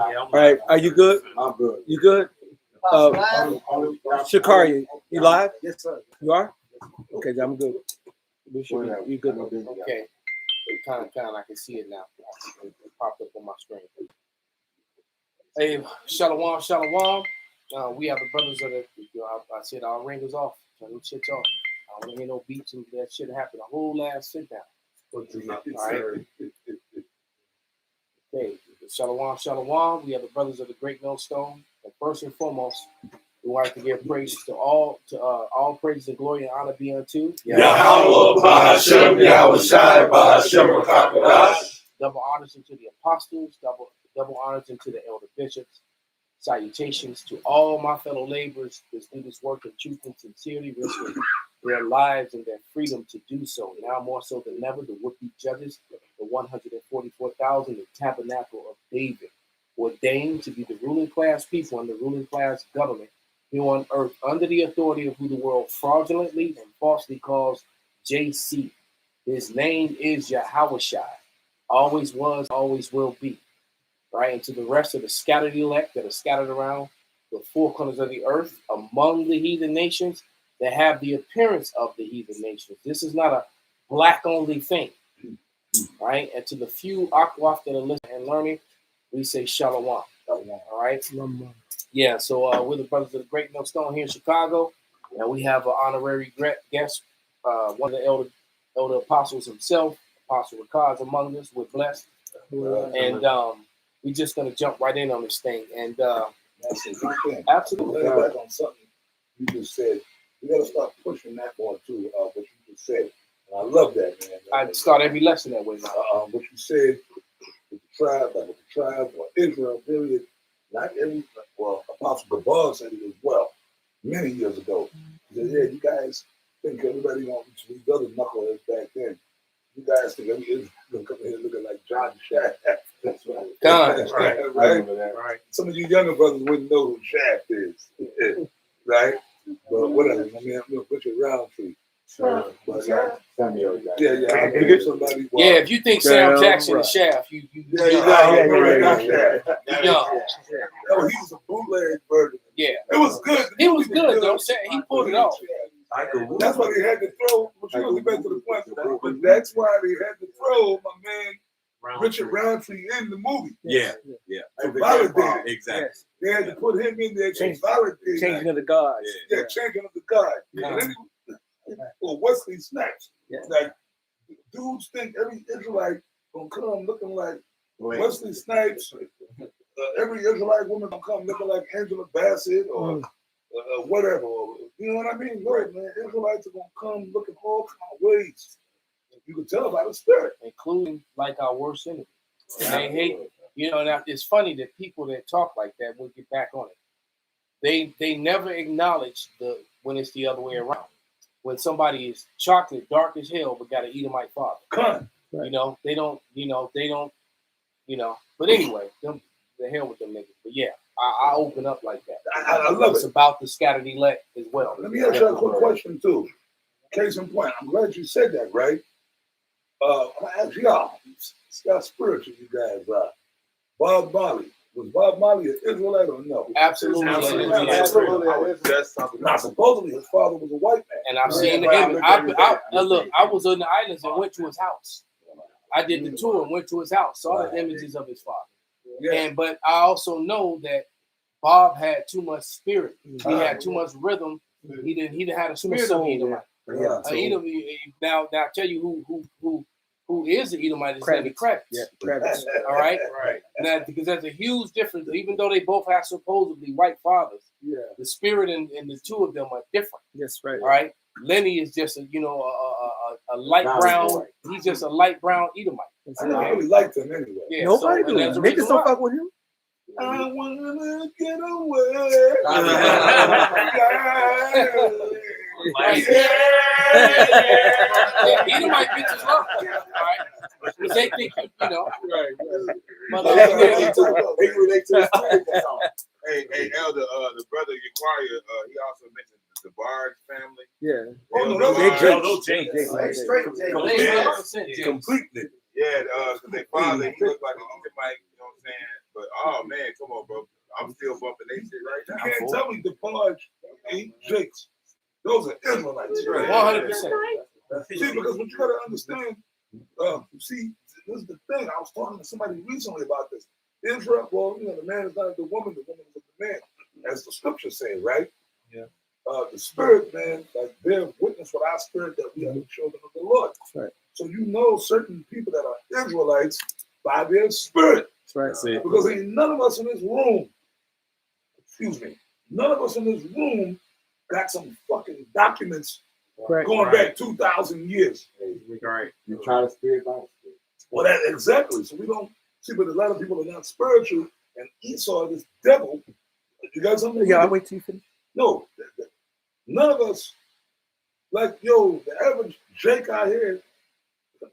All right, are you good? I'm good. You good? Shakari, you live? Yes, sir. You are? Okay, I'm good. You good? Okay. Kind of, I can see it now. It popped up on my screen. Hey, shalom, shalom. We have the brothers of the. I said our ring is off. Turn them shits off. I don't want to hear no beats and that shit happen. A whole ass sit down. All right. Okay. Shalom, shalom. We have the brothers of the Great Millstone. And first and foremost, we like to give praise to all praise and glory and honor be unto Yahweh Ba'Hashem, Yahweh Shai Ba'Hashem Rakakadash. Double honors unto the apostles, double honors unto the elder bishops. Salutations to all my fellow laborers that do this work in truth and sincerity, risking their lives and their freedom to do so. Now more so than ever, the would-be judges, the 144,000, the tabernacle of David, ordained to be the ruling class people and the ruling class government here on earth under the authority of who the world fraudulently and falsely calls JC. His name is Yahweh Shai. Always was, always will be. Right? And to the rest of the scattered elect that are scattered around the four corners of the earth among the heathen nations that have the appearance of the heathen nations. This is not a black-only thing. Right? And to the few Akwaf that are listening and learning, we say shalom. All right? Yeah, so we're the brothers of the Great Millstone here in Chicago. And we have an honorary guest, one of the elder apostles himself, Apostle Ricard's among us. We're blessed. And we're just going to jump right in on this thing. And absolutely. Back on something you just said. We got to start pushing that one too, what you just said. And I love that, man. I start every lesson that way now. What you said with the tribe, or Israel, period. Not every, well, Apostle Gabar said it as well, many years ago. He said, yeah, you guys think everybody wants to these other knuckleheads back then. You guys think everybody's going to come in here looking like John Shaft. That's right. Right. Some of you younger brothers wouldn't know who Shaft is. Right? But whatever. I mean, I'm going to put you around for you. If you think Sam Jackson is Shaft, you Shaft. No, he was a bootleg version. Yeah. It was good. He was good, though. He pulled it off. That's why they had to throw, which really back to the point, but that's why they had to throw my man Richard Roundtree in the movie. Yeah. To validate it. Exactly. They had to put him in there to validate Changing of the gods. Yeah, changing of the God. Or Wesley Snipes. Like, dudes think every Israelite gonna come looking like Wesley Snipes. Every Israelite woman gonna come looking like Angela Bassett or whatever. You know what I mean? No, man. Israelites are gonna come looking all kind of ways. You can tell by the spirit, including like our worst enemy. And they hate. Now it's funny that people that talk like that will get back on it. They never acknowledge when it's the other way around. When somebody is chocolate, dark as hell, but got an Edomite father. They don't. But anyway, the hell with them niggas. But yeah, I open up like that. I love it's about the scattered elect as well. Let me ask you a quick question too. Case in point, I'm glad you said that, right? I ask y'all, it's got spiritual, you guys are. Bob Marley. Was Bob Marley an Israelite or no? Absolutely. Now, supposedly his father was a white man. And I've seen the image. I was on the islands and went to his house. I did the tour and went to his house, saw the images of his father. But I also know that Bob had too much spirit. He had too much rhythm. He didn't have a spirit of Edomite. Now I tell you who is the Edomite is Lenny Kravitz. Yeah, Kravitz. All right. Now, because there's a huge difference. Even though they both have supposedly white fathers, the spirit in the two of them are different. Yes, right. All right. Lenny is just a light brown. He's just a light brown Edomite. I never really liked him anyway. Yeah, nobody do. Niggas don't fuck with him. I wanna get away. Edomite bitches love him, right? Because they think They relate to his song. Hey, Elder, the brother Yaquaria, he also mentioned the Bard family. Yeah. Completely. Yeah, because their father, he looked like an Edomite, you know what I'm saying? But Oh man, come on, bro. I'm still bumping that shit right You now. can't tell me DeBarge ain't Jakes. Those are Israelites. 100%. See, because what you gotta understand, see, this is the thing. I was talking to somebody recently about this. Israel, well, the man is not the woman is of the man, as the scriptures say, right? Yeah. The spirit, man, like bear witness with our spirit that we are the children of the Lord. That's right. So you know certain people that are Israelites by their spirit. That's right. Because ain't none of us in this room, none of us in this room got some fucking documents going back 2,000 years. Right. You try to spirit by spirit. Well, that exactly. So we don't see, but a lot of people are not spiritual, and Esau, this devil. You got something? Yeah, I'll wait till you finish. No, none of us, like, the average Jake out here,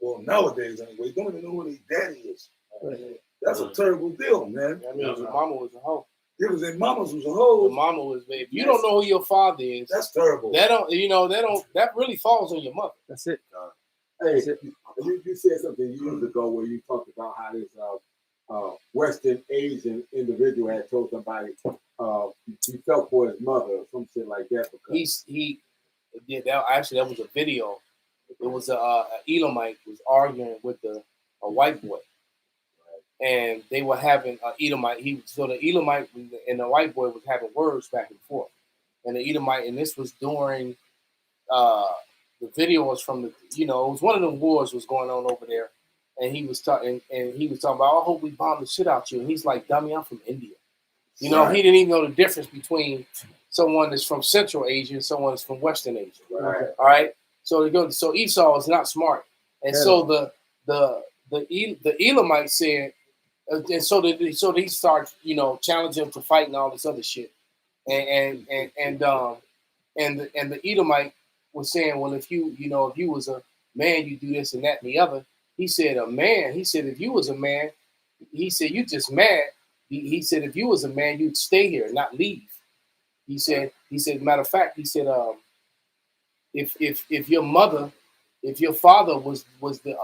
well, nowadays anyway, don't even know who their daddy is. That's a terrible deal, man. That means your mama was a hoe. Yeah, because their mamas was a The hoe. mama was, if you don't know who your father is, That's terrible. that really falls on your mother. That's it. Hey, you said something years ago where you talked about how this Western Asian individual had told somebody he felt for his mother or some shit like that. Because That was a video. It was a Elamite was arguing with a white boy, and they were having Elamite. The Elamite and the white boy was having words back and forth, and the Elamite, and this was during the video was from it was one of the wars was going on over there, and he was talking about, I hope we bomb the shit out you, and he's like, dummy, I'm from India. He didn't even know the difference between someone that's from Central Asia and someone that's from Western Asia. Right. All right. So Esau is not smart, and so the Elamite said, and so they start challenging him to fight and all this other shit, and the Edomite was saying, well, if you was a man, you do this and that and the other. He said, a man. He said, if you was a man, he said, you just mad. He said, if you was a man, you'd stay here, not leave. He said, matter of fact, he said, if your father was the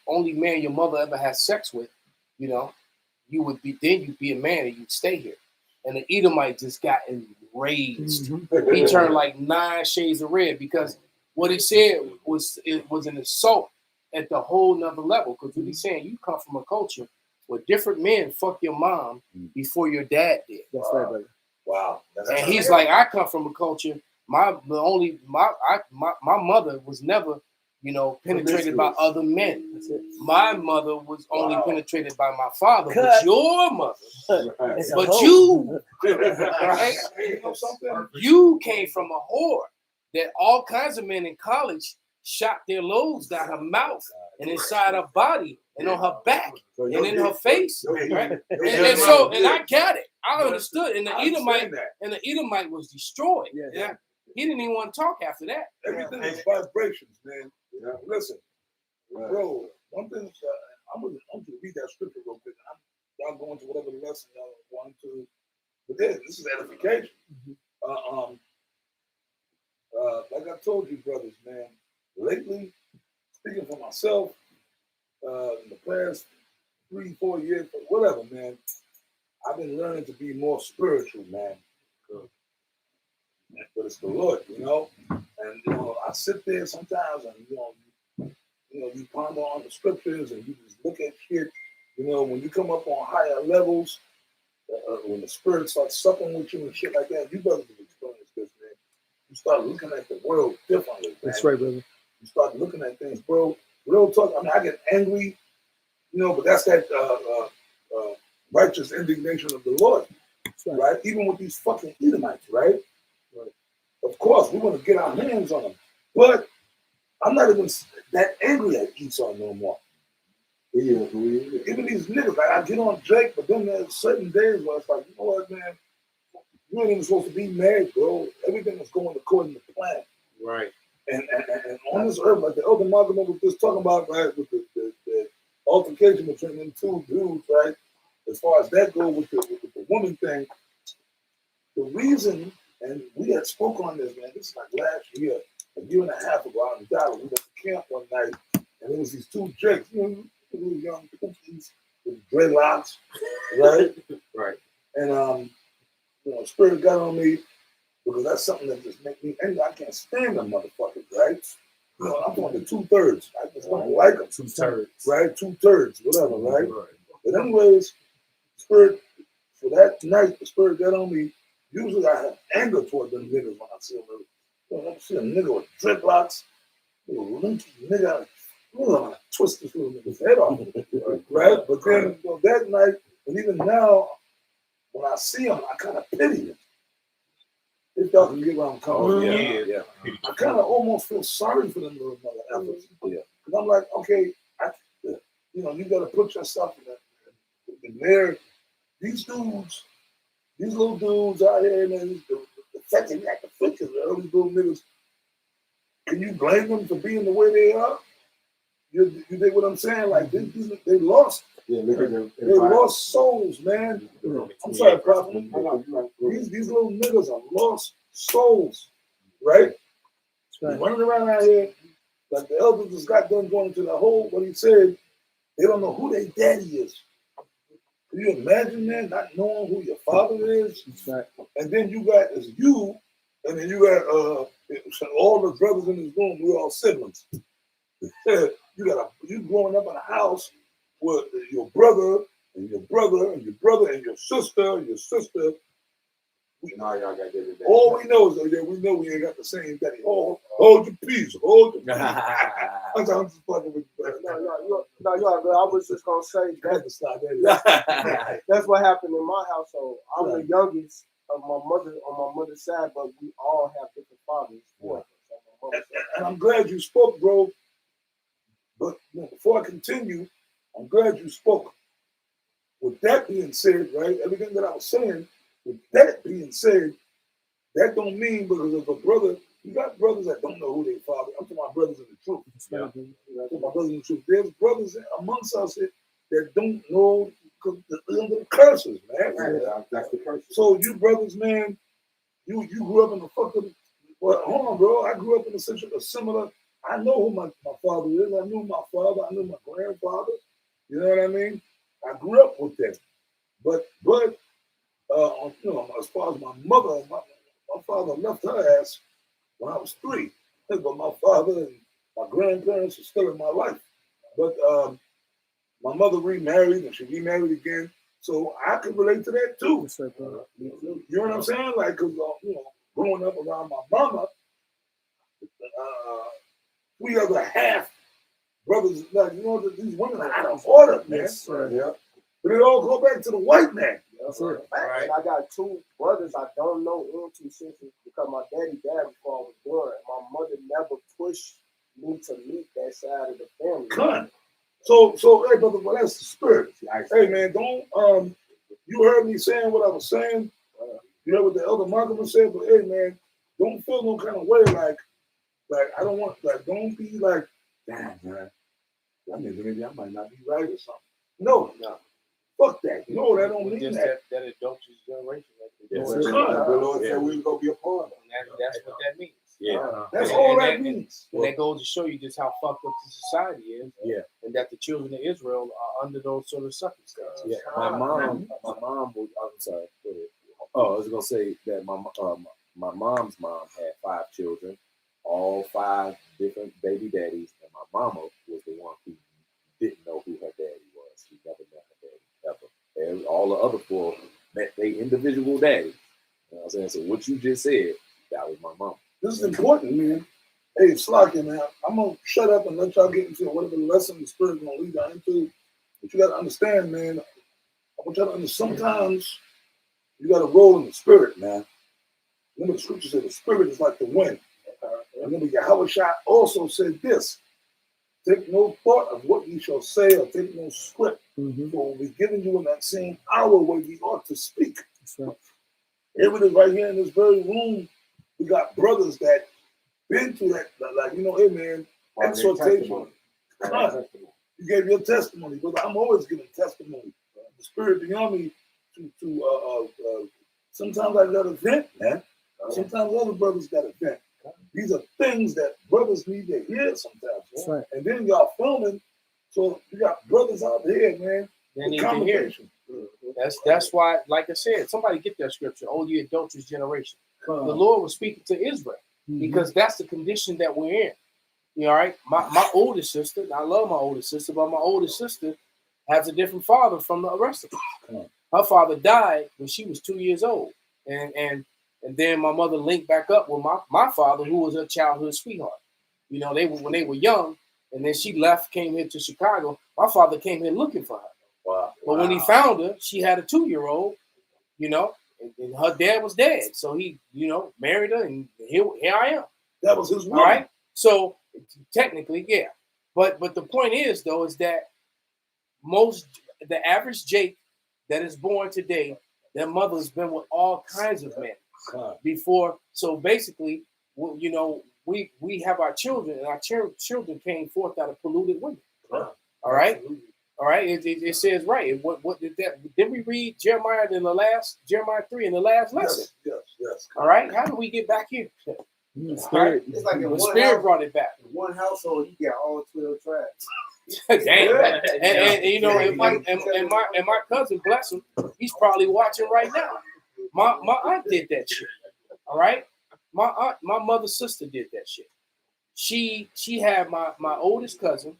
only man your mother ever had sex with, you'd be a man and you'd stay here. And the Edomite just got enraged. Mm-hmm. He turned like 9 shades of red because what he said was an assault at the whole nother level. Because what he's saying, you come from a culture where different men fuck your mom before your dad did. That's right, buddy. Wow. And he's like, I come from a culture. My mother was never, penetrated by other men. That's it. My mother was only penetrated by my father, Cut. but your mother, It's a but hoe. you, right? You know something? You came from a whore that all kinds of men in college shot their loads down her mouth and inside her body and on her back and in her face. Right? And I got it. I understood. And the Edomite was destroyed. Yeah. He didn't even want to talk after that. Everything is vibrations, man. Listen, bro, one thing, I'm going to read that scripture real quick. Y'all going to whatever lesson y'all want to. But this is edification. Like I told you, brothers, man, lately, speaking for myself, in the past 3-4 years, whatever, man, I've been learning to be more spiritual, man. But it's the Lord, and I sit there sometimes and you ponder on the scriptures and you just look at shit. When you come up on higher levels, when the spirit starts supping with you and shit like that, you brothers have experienced this, man. You start looking at the world differently. Man. That's right, brother. You start looking at things, bro. Real talk. I mean, I get angry, but that's that righteous indignation of the Lord, right? Even with these fucking Edomites, right? Of course, we want to get our hands on them, but I'm not even that angry at Esau no more. Even these niggas, like I get on Jake, but then there's certain days where it's like, you know what, man, you ain't even supposed to be mad, bro. Everything is going according to plan. Right. And on this earth, like the Elder Malcolm was just talking about, right, with the altercation between them two dudes, right? As far as that goes with the woman thing, the reason, and we had spoke on this, man, this is like last year, a year and a half ago out in Dallas. We went to camp one night, and there was these two Jakes, little young cookies, with dreadlocks, right? Right. And Spirit got on me because that's something that just makes me angry. I can't stand them motherfuckers, right? I'm talking 2/3. I just don't like them. 2/3. Right? 2/3, whatever, right? But anyways, Spirit, for that night, the Spirit got on me. Usually I have anger toward them niggas when I see them. I see a nigga with dreadlocks, little linky nigga, I'm gonna twist this little nigga's head off, right? But then that night, and even now, when I see him, I kind of pity him. If y'all can get where I'm coming from. Yeah. I kind of almost feel sorry for them little mother efforts. Yeah. Because I'm like, okay, you got to put yourself in there. These little dudes out here, man, the fact that they got the flickers, all these little niggas, can you blame them for being the way they are? You dig what I'm saying? Like, they lost. Yeah, they lost souls, man. I'm sorry, Prophet. These little niggas are lost souls, right? Running around out here, like the elders just got done going into the whole, what he said, they don't know who their daddy is. Can you imagine, man, not knowing who your father is? And then you got you, and then you got all the brothers in this room, we're all siblings. You growing up in a house with your brother and your brother and your brother and your sister and your sister. Y'all got that. All we know is that we know we ain't got the same daddy. Hold your peace. Hold your peace. I'm just fucking with you. No, I was just gonna say that. That's what happened in my household. I'm the youngest of my mother on my mother's side, but we all have different fathers. And I'm glad you spoke, bro. But before I continue, I'm glad you spoke. With that being said, right, everything that I was saying, with that being said, that don't mean because of a brother, you got brothers that don't know who their father. I'm talking about brothers in the truth. I'm talking about brothers in the truth. There's brothers amongst us that don't know the curses, man. That's the curse. So you brothers, man, you grew up in a fucking, well, hold on, bro. I grew up in a similar, I know who my father is. I knew my father. I knew my grandfather. You know what I mean? I grew up with them. But as far as my mother, my father left her ass when I was 3. But my father and my grandparents are still in my life. But my mother remarried and she remarried again. So I could relate to that too. You know what I'm saying? Like, cause growing up around my mama, we other half brothers, like these women are out of order, man. Yes, yeah. But it all go back to the white man. That's right. And I got 2 brothers I don't know into since because my daddy died before I was born. My mother never pushed me to meet that side of the family. Come. So hey brother, well that's the spirit. Hey man, don't you heard me saying what I was saying? You know what the elder Malcolm said, but hey man, don't feel no kind of way like I don't want don't be like, damn man, I mean maybe I might not be right or something. No. Fuck that. No, that don't mean that. That adulterous generation. The Lord said we gonna be a part of it. That's what that means. Yeah. That's all that means. And that goes to show you just how fucked up the society is. Yeah. And that the children of Israel are under those sort of circumstances. Yeah. My mom was, I'm sorry. Oh, I was gonna say that my mom's mom had 5 children, all 5 different baby daddies, and my mama was the one who didn't know who her daddy was. She never met her daddy ever. And all the other 4 met their individual daddies. You know what I'm saying? So what you just said, that was my mom. This is important, man. Hey, Slocky, man, I'm gonna shut up and let y'all get into whatever lesson the Spirit's gonna lead y'all into. But you gotta understand, man. I want y'all to understand. Sometimes you gotta roll in the Spirit, man. Remember the scripture said the Spirit is like the wind. Remember Yahushua also said this: take no thought of what ye shall say, or take no script. For we'll be giving you in that same hour where ye ought to speak. Here it is right here in this very room. We got brothers that been through that, like, hey man, exhortation. You gave your testimony, brother. I'm always giving testimony. The Spirit beyond me to sometimes I got a vent, man. Sometimes other brothers got a vent. These are things that brothers need to hear sometimes. Right. And then y'all filming, so you got brothers out there, man, They need to hear it. That's why, like I said, somebody get that scripture. Oh, you adulterous generation. The Lord was speaking to Israel because that's the condition that we're in. You know, all right? My oldest sister, I love my oldest sister, but my oldest sister has a different father from the rest of us. Her father died when she was 2 years old. And then my mother linked back up with my father, who was her childhood sweetheart. You know, when they were young, and then she left, came here to Chicago. My father came here looking for her. Wow. But when he found her, she had a 2-year-old, you know, and her dad was dead. So he, you know, married her, and here I am. That was his woman. All right. So technically, yeah. But the point is, though, is that the average Jake that is born today, their mother's been with all kinds of men before. So basically, you know, we have our children, and our children came forth out of polluted women. All right. All right. It says right. What did that? Did we read Jeremiah 3 in the last lesson? Yes. All right. How do we get back here? Spirit. It's like The Spirit brought it back. In one household, you got all 12 tribes. Damn. And you know, and my cousin, bless him, he's probably watching right now. My aunt did that shit. All right. My mother's sister did that shit. She had my oldest cousin.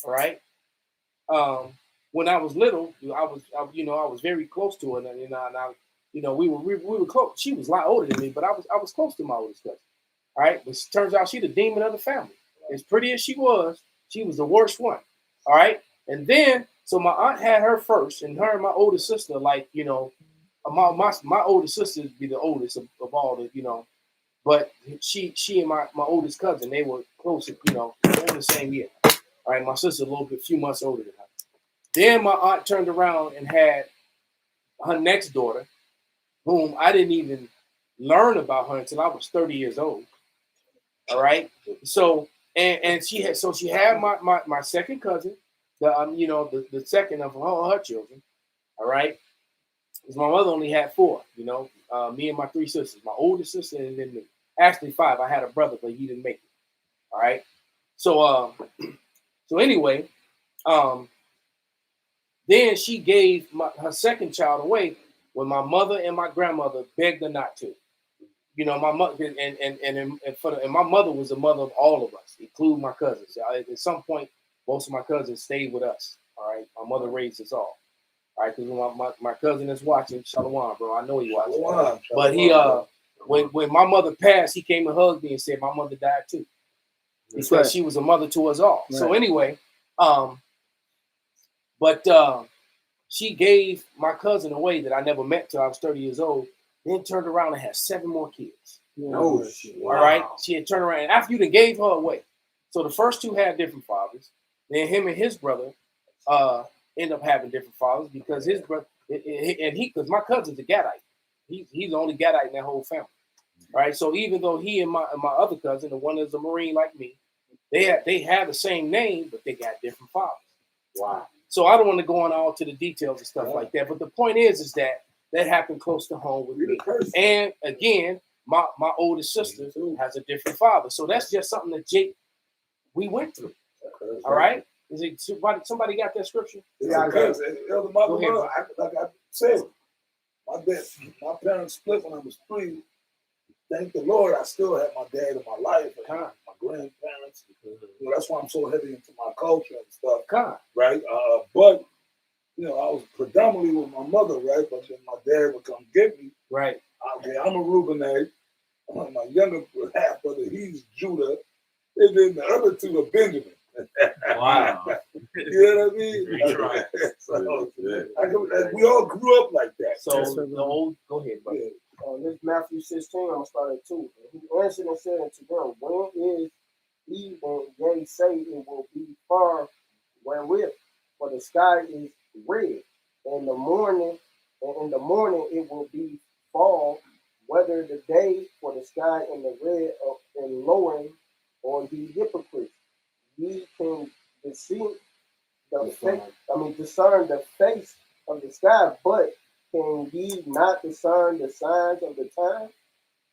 All right. When I was little, I was very close to her, and we were close. She was a lot older than me, but I was close to my oldest cousin. All right, but it turns out she the demon of the family. As pretty as she was the worst one. All right, and then so my aunt had her first, and her and my older sister, like my older sister would be the oldest of all the but she and my oldest cousin, they were close, born the same year. All right, my sister a few months older than her. Then my aunt turned around and had her next daughter, whom I didn't even learn about her until I was 30 years old. All right. So and she had my second cousin, the second of her children. All right. Because my mother only had 4, me and my 3 sisters, my oldest sister and then me. Actually 5. I had a brother, but he didn't make it. All right. So anyway, then she gave her second child away when my mother and my grandmother begged her not to. My mother and my mother was the mother of all of us, including my cousins. At some point, most of my cousins stayed with us. All right, my mother raised us all. All right, because my cousin is watching. Shalom, bro. I know he watching. But he when my mother passed, he came and hugged me and said my mother died too, because she was a mother to us all. Right. So anyway, but she gave my cousin away that I never met till I was 30 years old. Then turned around and had 7 more kids. Oh shit! All right, she had turned around and after you done gave her away. So the first 2 had different fathers. Then him and his brother end up having different fathers because his brother because my cousin's a Gadite. He's the only Gadite in that whole family. All right, so even though he and my other cousin, the one that's a Marine like me, they have the same name, but they got different fathers. Wow. So I don't want to go on all to the details and stuff like that. But the point is that happened close to home with me. And again, my oldest sister has a different father. So that's just something that we went through. All right? Is it somebody got that scripture? Yeah, because Elder Mother, like I said, my parents split when I was 3. Thank the Lord, I still have my dad in my life and my grandparents. That's why I'm so heavy into my culture and stuff. Right? But I was predominantly with my mother, right? But then my dad would come get me. Right. Okay, I'm a Reubenite. My younger half brother, he's Judah. And then the other 2 are Benjamin. Wow. You know what I mean? So, we all grew up like that. So go ahead, buddy. Yeah. This Matthew 16, I'm going to start at 2. He answered and said unto them, when is even, yea, say it will be far wherewith, for the sky is red, and in the morning it will be fall, whether the day for the sky in the red and lowering, or ye hypocrites, ye can discern the face of the sky, but can ye not discern the signs of the time?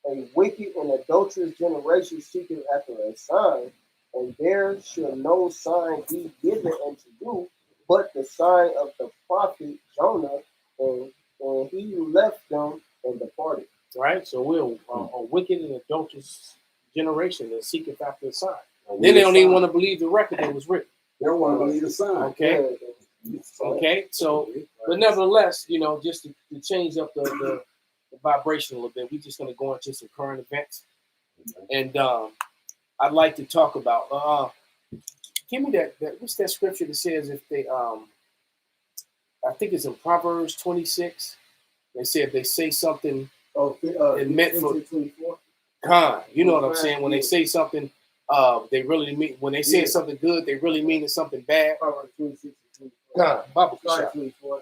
A wicked and adulterous generation seeketh after a sign, and there shall no sign be given unto you but the sign of the prophet Jonah, and he left them and departed. Right? So we're a wicked and adulterous generation that seeketh after a sign. And Then they we don't the even sign. want to believe the record that was written. They don't want to believe the sign. Okay? Okay? So, but nevertheless, you know, just to change up the vibration a little bit, we're just going to go into some current events. And I'd like to talk about, give me that, what's that scripture that says if they, I think it's in Proverbs 26. They say if they say something it meant for 24. you know what I'm saying? When they say something, they really mean, when they say something good, they really mean it's something bad. Proverbs 26 and 24. Bible Sorry, shot. 24.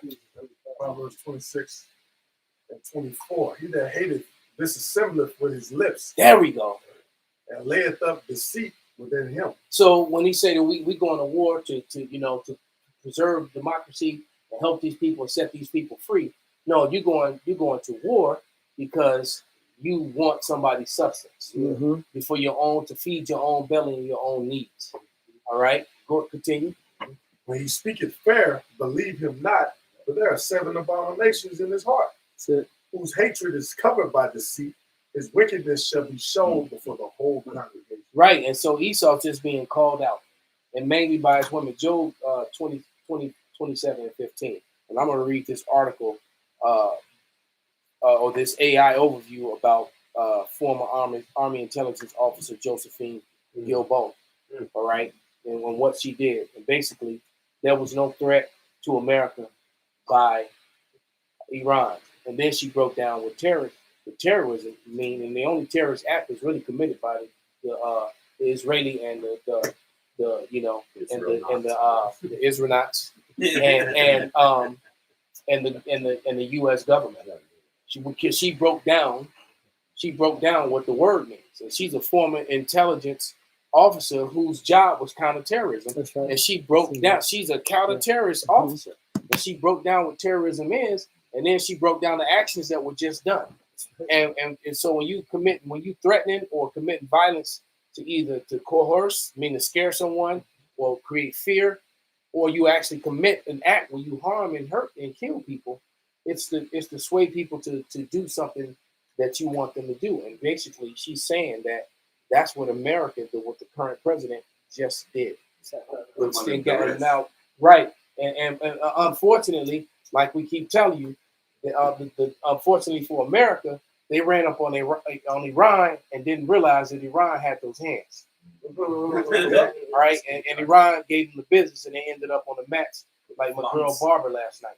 Proverbs 26 and 24. He that hateth dissembleth with his lips, There we go. and layeth up deceit within him. So when he say that we going to war to preserve democracy and help these people and set these people free, no, you're going to war because you want somebody's substance before your own, to feed your own belly and your own needs. All right, go continue. When he speaketh fair, believe him not, for there are 7 abominations in his heart, whose hatred is covered by deceit. His wickedness shall be shown before the whole congregation. Right, and so Esau's just being called out, and mainly by his woman. Job 27 and 15. And I'm going to read this article or this AI overview about former Army intelligence officer Josephine Gilbo. All right, and what she did. And basically, there was no threat to America by Iran. And then she broke down what terrorism mean, and the only terrorist act was really committed by the Israeli and the you know and the Israelites and the U.S. government. She broke down what the word means, and she's a former intelligence officer whose job was counterterrorism. That's right. And she broke down. She's a counterterrorist officer, and she broke down what terrorism is, and then she broke down the actions that were just done. And so when you threatening or committing violence to either to coerce, mean to scare someone or create fear, or you actually commit an act where you harm and hurt and kill people, it's to sway people to do something that you want them to do. And basically, she's saying that that's what what the current president just did. Which then got him out right. And unfortunately, like we keep telling you, unfortunately for America, they ran up on Iran and didn't realize that Iran had those hands. Right, and Iran gave them the business, and they ended up on the mats like my girl Barbara last night.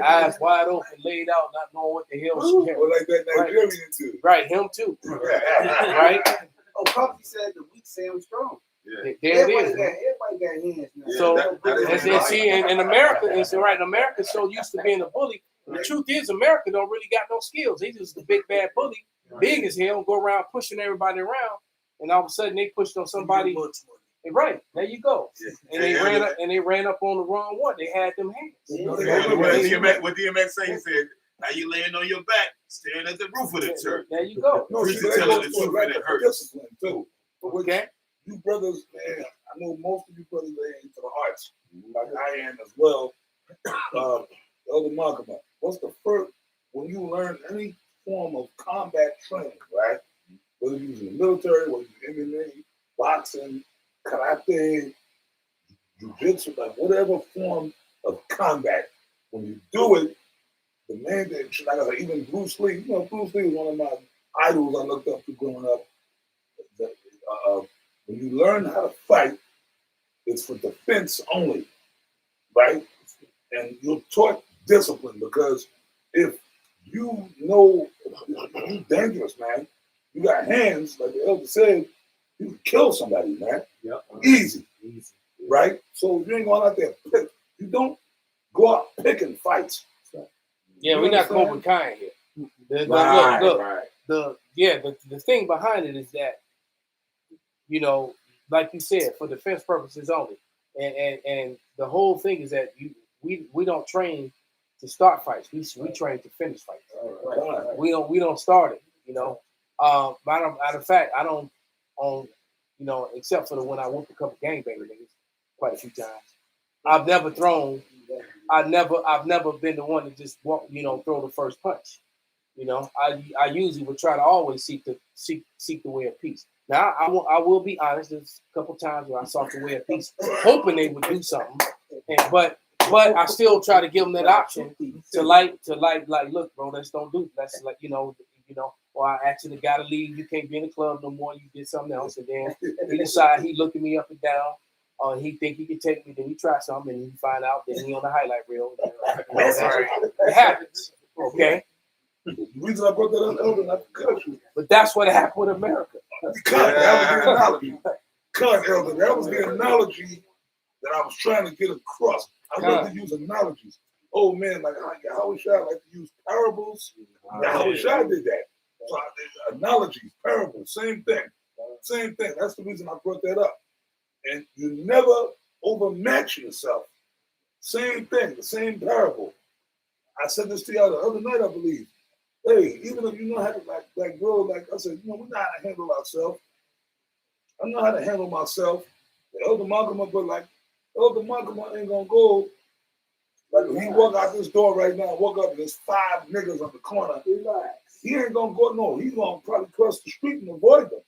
Eyes wide open, laid out, not knowing what the hell she had. Well, like that Nigerian too. Right, him too. Right. Oh, Puffy said the weak sound strong. Yeah. There it is. Everybody got hands now. So, in America, it's right. America's so used to being a bully. The truth is, America don't really got no skills. They just the big bad bully, big as hell, go around pushing everybody around, and all of a sudden they pushed on somebody. Right, there you go. And they ran up on the wrong one. They had them hands. What DMX say? He said, "Now you laying on your back, staring at the roof of the church." There you go. No, Preacher telling the truth and it hurts. Too. Okay. You brothers, man, I know most of you brothers are into the arts, like I am as well. Elder Malcolm, what's the first, when you learn any form of combat training, right? Whether you're in the military, whether you're in MMA, boxing, karate, jiu-jitsu, like whatever form of combat, when you do it, the man that, like even Bruce Lee, you know, Bruce Lee was one of my idols I looked up to growing up. When you learn how to fight, it's for defense only, right? And you're taught discipline because if you know you're dangerous, man, you got hands, like the elder said, you can kill somebody, man. Yep. Easy, right? So you ain't going out there pick. You don't go out picking fights. Yeah, we're not Cobra Kai here. The thing behind it is that, you know, like you said, for defense purposes only. And the whole thing is that we don't train to start fights. We train to finish fights. Right. We don't start it, you know. Matter of fact, I don't you know, except for the when I whooped a couple gangbangers niggas quite a few times. I've never thrown. I've never been the one to just walk, throw the first punch. I usually would try to always seek the way of peace. Now I will be honest. There's a couple times where I sought the way of peace, hoping they would do something, but I still try to give them that option to look, bro, let's don't do. Let's or I ask the guy to leave. You can't be in the club no more. You did something else, and then he decide he looking me up and down. He think he can take me. Then he try something, and he find out. Then he on the highlight reel. It happens. Okay. The reason I brought that up, Elder, not to cut you. But that's what happened with America. Because that was the analogy. Because, Elder, that was the analogy that I was trying to get across. I love to use analogies. Oh, man, like Howard Shah like to use parables. Howard Shah did that. So analogies, parables, same thing. Same thing. That's the reason I brought that up. And you never overmatch yourself. Same thing, the same parable. I said this to y'all the other night, I believe. Hey, even if you know how to like bro, like I said, we know how to handle ourselves. I know how to handle myself. The Elder Malcolm, but like Elder Malcolm ain't gonna go. Like if he walk out this door right now, walk up, there's 5 niggas on the corner. He ain't gonna go. No, he's gonna probably cross the street and avoid them.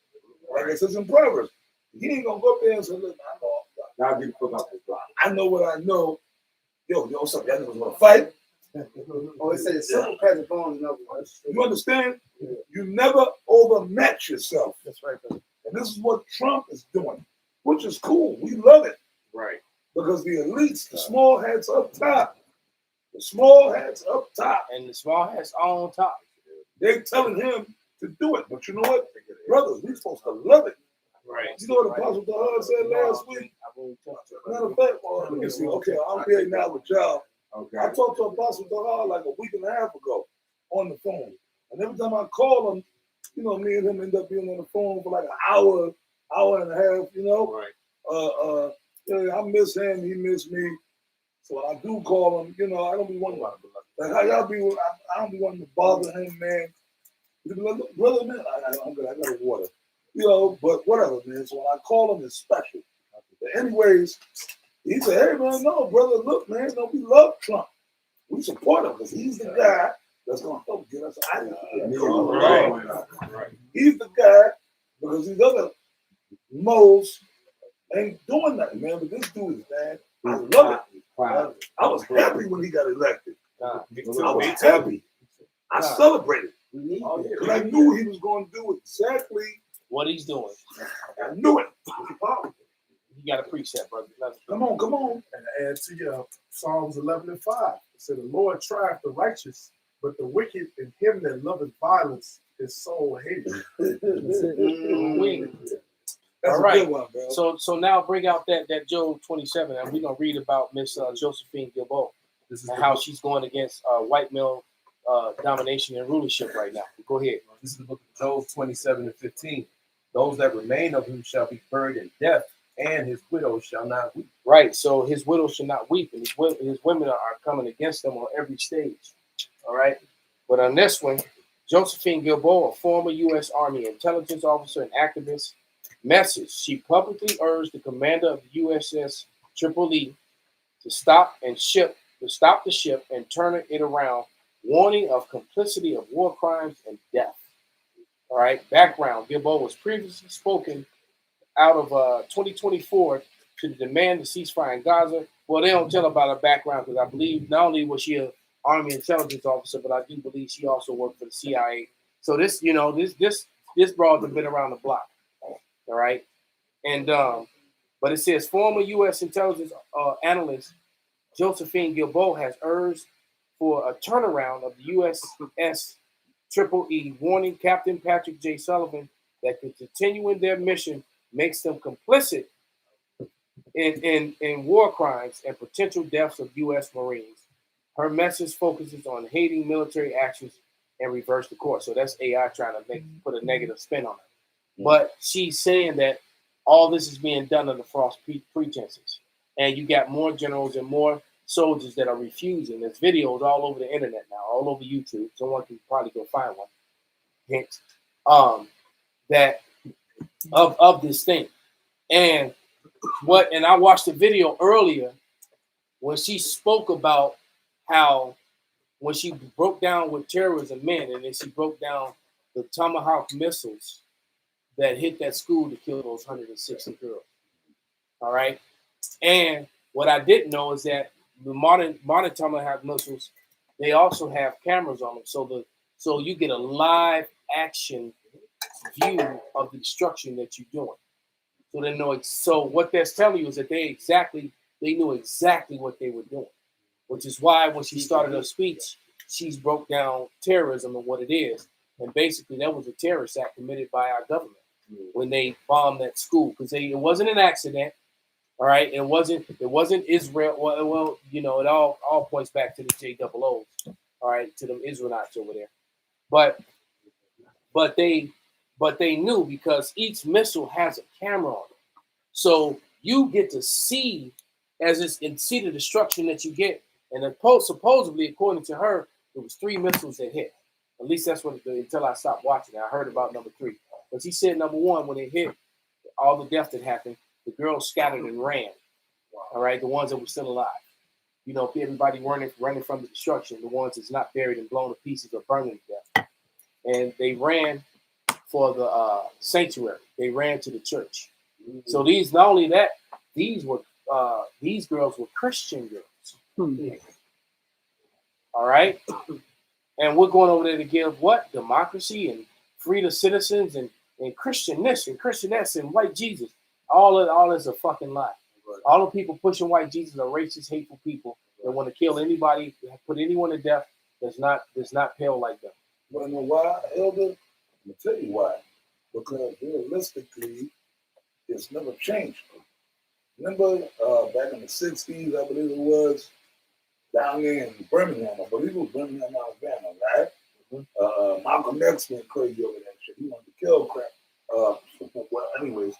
Like it says in Proverbs, he ain't gonna go up there and say, "Listen, I know. Now get put out the block. I know what I know. Yo, what's up? Y'all niggas wanna fight?" Oh, it says simple present form. You understand? Yeah. You never overmatch yourself. That's right, brother. And this is what Trump is doing, which is cool. We love it. Right. Because the elites, the small hats up top, and the small hats on top, they're telling him to do it. But you know what? Brothers, we're supposed to love it. Right. You know what Apostle Dahad said last week? Matter of fact, let me see. Okay, I'm here now with y'all. Okay. I talked to Apostle Dahad like a week and a half ago on the phone. And every time I call him, me and him end up being on the phone for like an hour and a half, Right. I miss him, he miss me. So when I do call him, I don't be wanting like how y'all be. I don't be wanting to bother him, man. He be like, brother, man, I'm good. I got water, But whatever, man. So when I call him, it's special. But anyways, he said, "Hey, man, no, brother, look, man, we love Trump. We support him because he's the guy that's gonna help get us out of here." Right. He's the guy because these other moles ain't doing nothing, man. But this dude is, man, I love it. Wow. I was happy when he got elected. I was happy. I celebrated because I knew he was going to do exactly what he's doing. I knew it. You got to preach that, brother. Come on. And add to your Psalms 11:5. It said, "The Lord trieth the righteous, but the wicked and him that loveth violence his soul hateth." All right. One, so now bring out that Job 27, and we're gonna read about Miss Josephine Gilboa and how she's going against white male domination and rulership right now. Go ahead. This is the book of Job 27:15. Those that remain of him shall be buried in death, and his widow shall not weep. Right. So his widow shall not weep, and his women are coming against him on every stage. All right. But on this one, Josephine Gilboa, a former U.S. Army intelligence officer and activist, message. She publicly urged the commander of the USS Tripoli to stop the ship and turn it around, warning of complicity of war crimes and death. All right. Background: Gilboa was previously spoken out of 2024 to demand the ceasefire in Gaza. Well, they don't tell about her background because I believe not only was she an Army intelligence officer, but I do believe she also worked for the CIA. So this broad has been around the block. All right. And but it says former U.S. intelligence analyst Josephine Gilboa has urged for a turnaround of the USS Triple-E, warning Captain Patrick J. Sullivan that continuing their mission makes them complicit in war crimes and potential deaths of U.S. Marines. Her message focuses on hating military actions and reverse the course. So that's AI trying to put a negative spin on it. But she's saying that all this is being done under false pretenses. And you got more generals and more soldiers that are refusing. There's videos all over the internet now, all over YouTube. Someone can probably go find one. Hint. That of this thing. And I watched the video earlier when she spoke about how when she broke down what terrorism meant, and then she broke down the Tomahawk missiles that hit that school to kill those 160 girls. All right. And what I didn't know is that the modern Tomahawk missiles, they also have cameras on them, so you get a live action view of the destruction that you're doing. So they know. So what that's telling you is that they knew exactly what they were doing, which is why when she started her speech, she broke down terrorism and what it is, and basically that was a terrorist act committed by our government when they bombed that school, because it wasn't an accident. All right, it wasn't Israel. Well, you know, it all points back to the JOOs. All right, to them Israelites over there, but they knew, because each missile has a camera on it, so you get to see see the destruction that you get. And supposedly, according to her, it was 3 missiles that hit. At least that's what until I stopped watching. I heard about number 3, but she said number 1, when it hit, all the death that happened, the girls scattered and ran. All right, the ones that were still alive. You know, everybody running from the destruction, the ones that's not buried and blown to pieces or burned to death. And they ran for the sanctuary. They ran to the church. Mm-hmm. So not only that, these girls were Christian girls. Mm-hmm. All right, and we're going over there to give what? Democracy and free to citizens and Christian this and Christian that and white Jesus. All is a fucking lie. Right. All the people pushing white Jesus are racist, hateful people that want to kill anybody, put anyone to death that's not pale like them. You know why, Elder? I'm gonna tell you why. Because realistically, it's never changed. Remember back in the 60s, I believe it was, down there in Birmingham, I believe it was Birmingham, Alabama, right? Mm-hmm. Malcolm X went crazy over that shit. He wanted to kill crap. Well, anyways,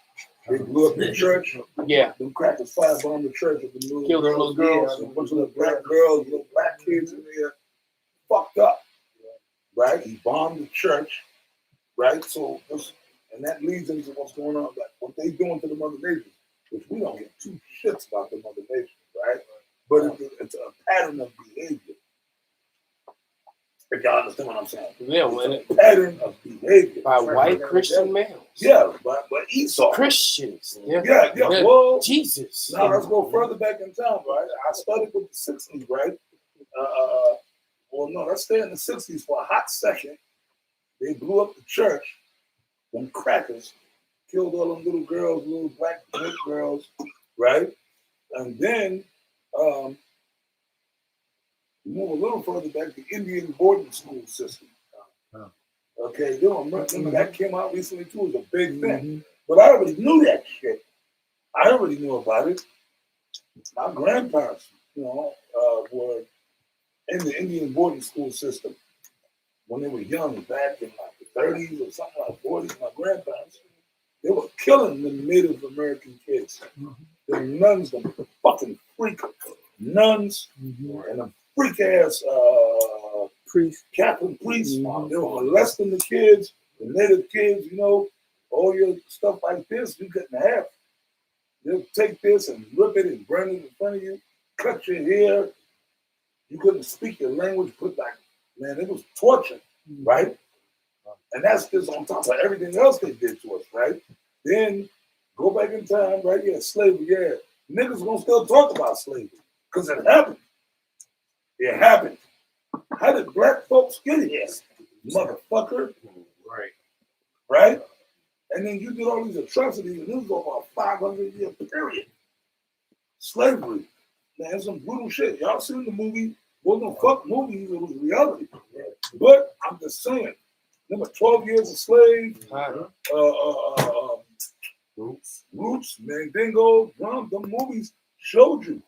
they blew up the church. Yeah. Them crackers firebombed the church with the killed the little girls. A bunch of little black girls, little black kids in there. Fucked up. Right? He bombed the church. Right? So, and that leads into what's going on, like what they doing to the Mother Nations, which we don't get 2 shits about the Mother Nations, right? But it's a pattern of behavior. If y'all understand what I'm saying. Yeah, it's a pattern of behavior. By white Christian males. Yeah, but Esau. Christians. Yeah. Well, Jesus. Now let's go further back in time, right? I started with the 60s, right? Well, no, let's stay in the 60s for a hot second. They blew up the church. Them crackers killed all them little girls, little black girls, right? And then move a little further back, the Indian boarding school system. Okay, you know, remember that came out recently too. It was a big thing. But I already knew that shit. I already knew about it. My grandparents, were in the Indian boarding school system when they were young, back in like the 30s or something like 40s. My grandparents, they were killing the Native American kids. The nuns, the fucking freak nuns, and the freak ass Catholic priests. They were molesting the kids, the Native kids. You know, all your stuff like this, you couldn't have. They'll take this and rip it and burn it in front of you, cut your hair. You couldn't speak your language. Man, it was torture, right? And that's just on top of everything else they did to us, right? Then go back in time, right? Yeah, slavery, yeah. Niggas gonna still talk about slavery because it happened. It happened. How did black folks get here? Motherfucker. Right? And then you did all these atrocities, and this was over a 500-year period. Slavery. Man, some brutal shit. Y'all seen the movie? Wasn't no fuck movies, it was reality. But I'm just saying, remember 12 Years a Slave, Roots, Mandingo, Drum, them movies showed you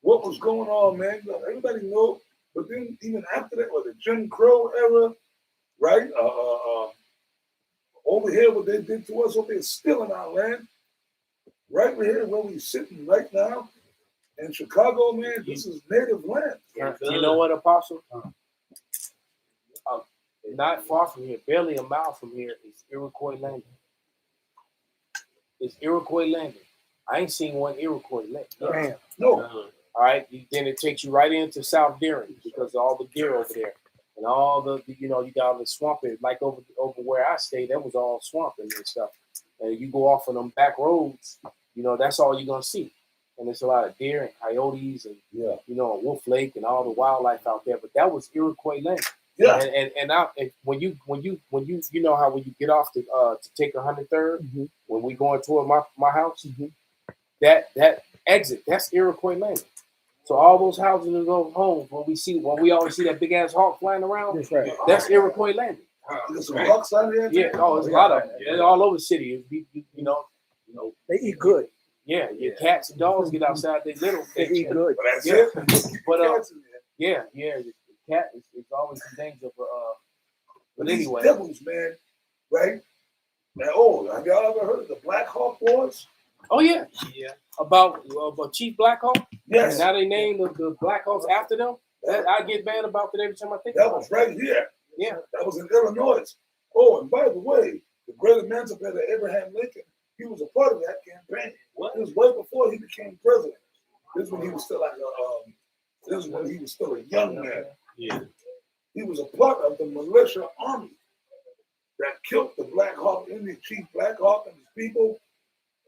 what was going on, man. Everybody know. But then even after that, the Jim Crow era, right? Over here, what they did to us, over there, still in our land. Right here, where we sitting right now, in Chicago, man, this is native land. You know what, Apostle? Not far from here, barely a mile from here, is Iroquois landing. It's Iroquois landing. I ain't seen one Iroquois landing. No. All right, then it takes you right into South Deering because of all the deer over there and all the you know, you got all the swamp. Like over where I stayed, that was all swamp and stuff. And you go off on them back roads, you know, that's all you're gonna see. And there's a lot of deer and coyotes and you know, Wolf Lake and all the wildlife out there. But that was Iroquois land. Yeah. And when you you know how when you get off to take 103rd when we going toward my house, that exit, that's Iroquois land. So all those houses and those homes, when we always see that big ass hawk flying around, that's Iroquois land. There's some hawks out here. Yeah, there's a lot of them. They're all over the city. You know, They eat good. yeah, your cats and dogs get outside. They little. They eat good. But that's Yeah. it. But Cats in there. yeah, the cat is always in danger. But These anyway, devils, man, right? Now, have y'all ever heard of the Black Hawk Wars? oh yeah, about Chief Black Hawk. Yes. And now they named the Black Hawks after them. I get mad about that every time I think That about was it. right here. Yeah. That was in Illinois. Oh, and by the way, the great emancipator Abraham Lincoln, he was a part of that campaign. It was way before he became president. This is when he was still a young man. Yeah. He was a part of the militia army that killed the Black Hawk Indian chief Black Hawk and his people.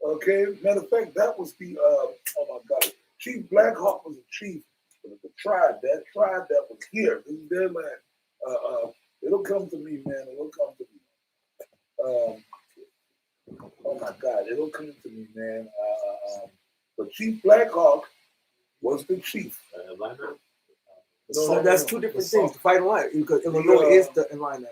Okay, matter of fact, that was the oh my God, Chief Black Hawk was a chief of the tribe. That tribe that was here. This is their land. It'll come to me, man. It'll come to me. Oh my God, it'll come to me, man. But Chief Black Hawk was the chief. So that's two different things. To fight in line because Illinois is the Illini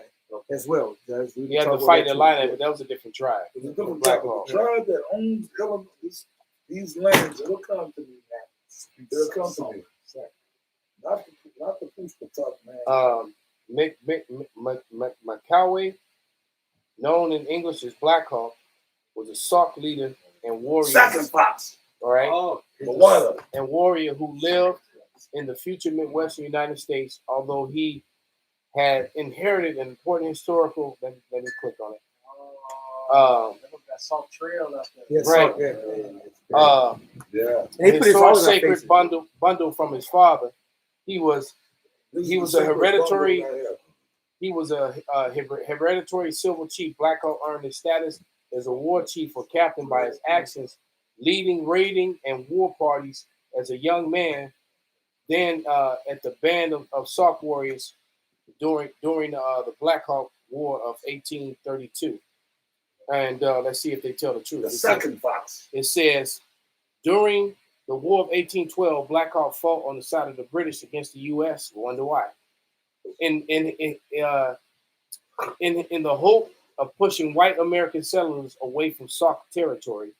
as well. You had to fight the line, but that was a different tribe. It's a different Black tribe. Hawk. The tribe that owns Illinois, these lands, it'll come to me, man. It'll come to me. Not the peaceful talk, man. McCoway, known in English as Black Hawk, was a Sauk leader and warrior. Second Fox. All right. The water. And warrior who lived in the future Midwestern United States, although he had inherited an important historical. Let me click on it. That Salt Trail up there. Yes, right. Yeah. They put his Historic all in our sacred faces. bundle from his father. He was a hereditary. He was a hereditary civil chief. Black Hawk earned his status as a war chief or captain by his actions, leading raiding and war parties as a young man. Then at the band of Sauk warriors during the Black Hawk War of 1832. And let's see if they tell the truth. The second Fox. It says, during the War of 1812, Black Hawk fought on the side of the British against the U.S. Wonder why? In the hope of pushing white American settlers away from Sauk territory.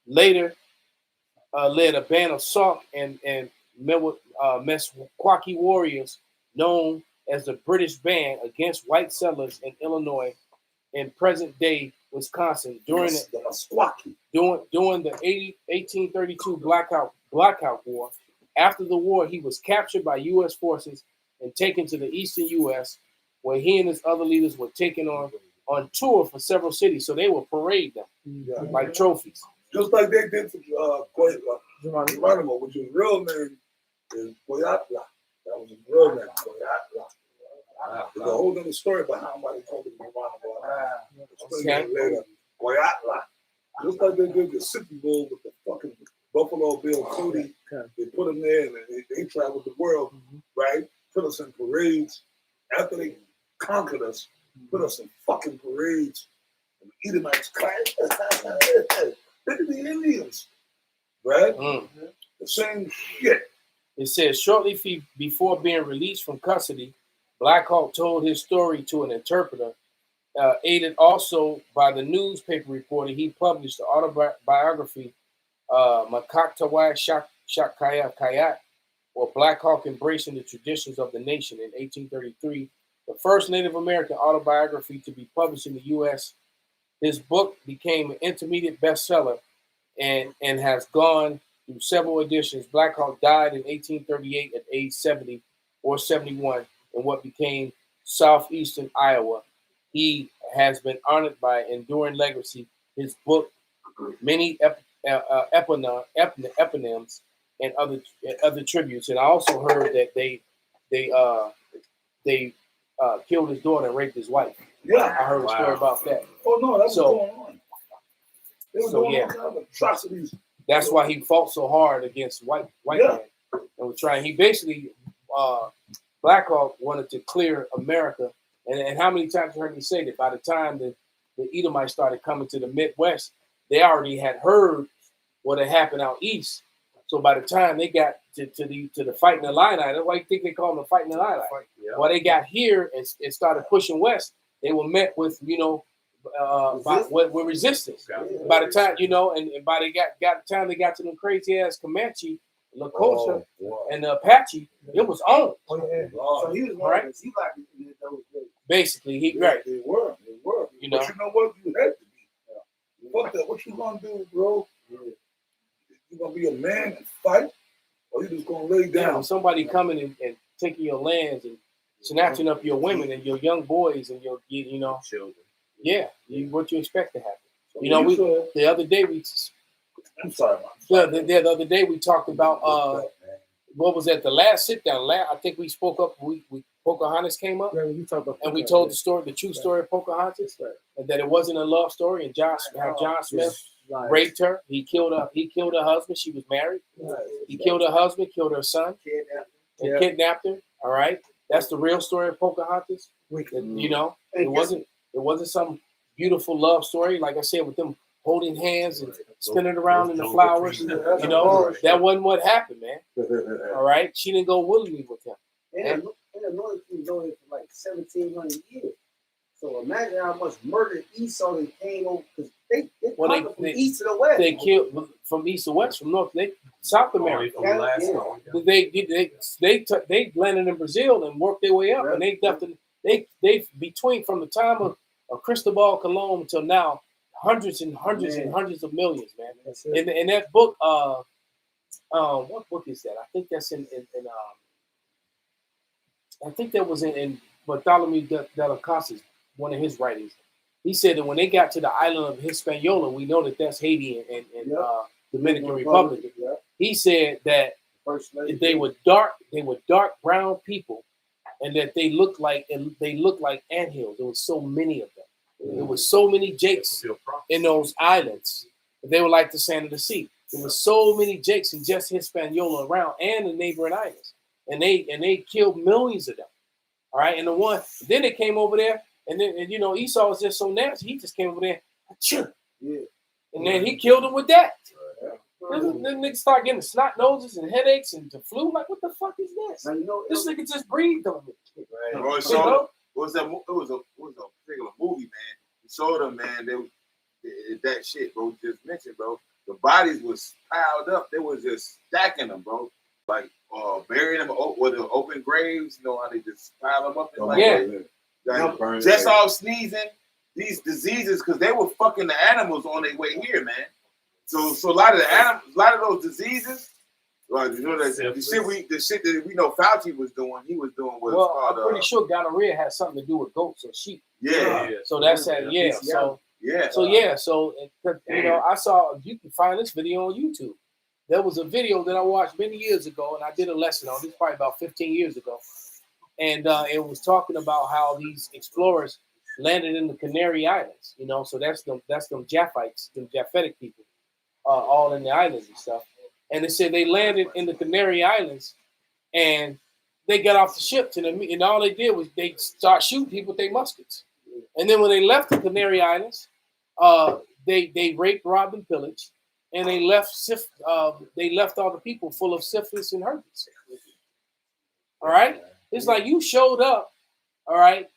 Later, led a band of Sauk and Meskwaki warriors known as the British Band against white settlers in Illinois and present-day Wisconsin during the 1832 Black Hawk War. After the war, he was captured by U.S. forces and taken to the eastern U.S., where he and his other leaders were taken on tour for several cities. So they would parade them like trophies. Just like they did to Geronimo, which his real name is Goyatla. That was his real name, Goyatla. There's a whole other story behind why they called him Geronimo. Explain that later. Goyatla. Just like they did the Super Bowl with the fucking Buffalo Bill Cody. They put him there and they traveled the world, right? Put us in parades. After they conquered us, put us in fucking parades. And the Edomites clapped. Look at the Indians, right? The same shit. It says, shortly before being released from custody, Black Hawk told his story to an interpreter, aided also by the newspaper reporter. He published the autobiography, Makaktawai Shakaya Kayat, or Black Hawk Embracing the Traditions of the Nation in 1833, the first Native American autobiography to be published in the U.S. His book became an intermediate bestseller and has gone through several editions. Black Hawk died in 1838 at age 70 or 71 in what became southeastern Iowa. He has been honored by enduring legacy. His book, many eponyms, and other tributes. And I also heard that they killed his daughter and raped his wife. Yeah. I heard a story about that. Oh no, that's So- what's going on. They were so, doing yeah. all kinds of atrocities. That's why he fought so hard against white Yeah. men. And was trying. He basically Black Hawk wanted to clear America. And how many times you heard me say that by the time the Edomites started coming to the Midwest, they already had heard what had happened out east. So by the time they got to the fighting Illini, that's why you think they call them the fighting Illini. While they got here and started pushing west, they were met with with resistance. By the time and by the time they got to them crazy ass Comanche, Lakota, and the Apache, it was on. So he was Right. He like in those days. Basically, he Yeah, right. They were. You know. But you know what? You had to be. Fuck that. What you gonna do, bro? You gonna be a man and fight, or you just gonna lay Yeah, down? when somebody coming and taking your lands and snatching up your women and your young boys and your Children. yeah, what you expect to happen? So You know, you said- the other day we I'm sorry, man. the other day we talked about what was that, the last sit down? I think we spoke up. We Pocahontas came up, Yeah, you talk about and we told the story, the true story of Pocahontas, and that it wasn't a love story. And John Smith raped her. He killed her. He killed her husband. She was married. He killed her husband, killed her son, and kidnapped her. All right, that's the real story of Pocahontas. You know, it wasn't some beautiful love story, like I said, with them holding hands and spinning around in the flowers. You know, that wasn't what happened, man. All right, she didn't go willingly with him. And the North was known for like 1,700 years. So imagine how much murder Esau they came over, because they conquered from east to the west. They killed from east to west, from north. South America. They landed in Brazil and worked their way up, and they between from the time of Cristobal Colon until now, hundreds and hundreds of millions, man. In that book, what book is that? I think that's I think that was in Bartholomew de las Casas, one of his writings. He said that when they got to the island of Hispaniola, we know that that's Haiti and Dominican Republic. He said that they were dark brown people, and that they looked like anthills. There was so many of them. There was so many jakes in those islands. They were like the sand of the sea. There was so many jakes in just Hispaniola around and the neighboring islands, and they killed millions of them. All right, and then they came over there, and Esau was just so nasty. He just came over there, and then he killed them with that. Then niggas start getting snot noses and headaches and the flu. Like, what the fuck is this? This nigga just breathed on me. Bro, it was a particular movie, man. It showed them, man. That shit, bro, just mentioned, bro. The bodies was piled up. They was just stacking them, bro. Like burying them with the open graves. You know how they just pile them up? Like, just all sneezing. These diseases, because they were fucking the animals on their way here, man. So a lot of those diseases, like the shit that we know Fauci was doing, he was doing was called. I'm pretty sure gonorrhea has something to do with goats or sheep. Yeah. So that's that. Yeah. So I saw, you can find this video on YouTube. There was a video that I watched many years ago, and I did a lesson on this probably about 15 years ago, and it was talking about how these explorers landed in the Canary Islands. So that's them Japhites, them Japhetic people. All in the islands and stuff. And they said they landed in the Canary Islands and they got off the ship and all they did was they start shooting people with their muskets. And then when they left the Canary Islands, they raped, robbed, and pillaged, and they left all the people full of syphilis and herpes. All right? It's like you showed up, all right,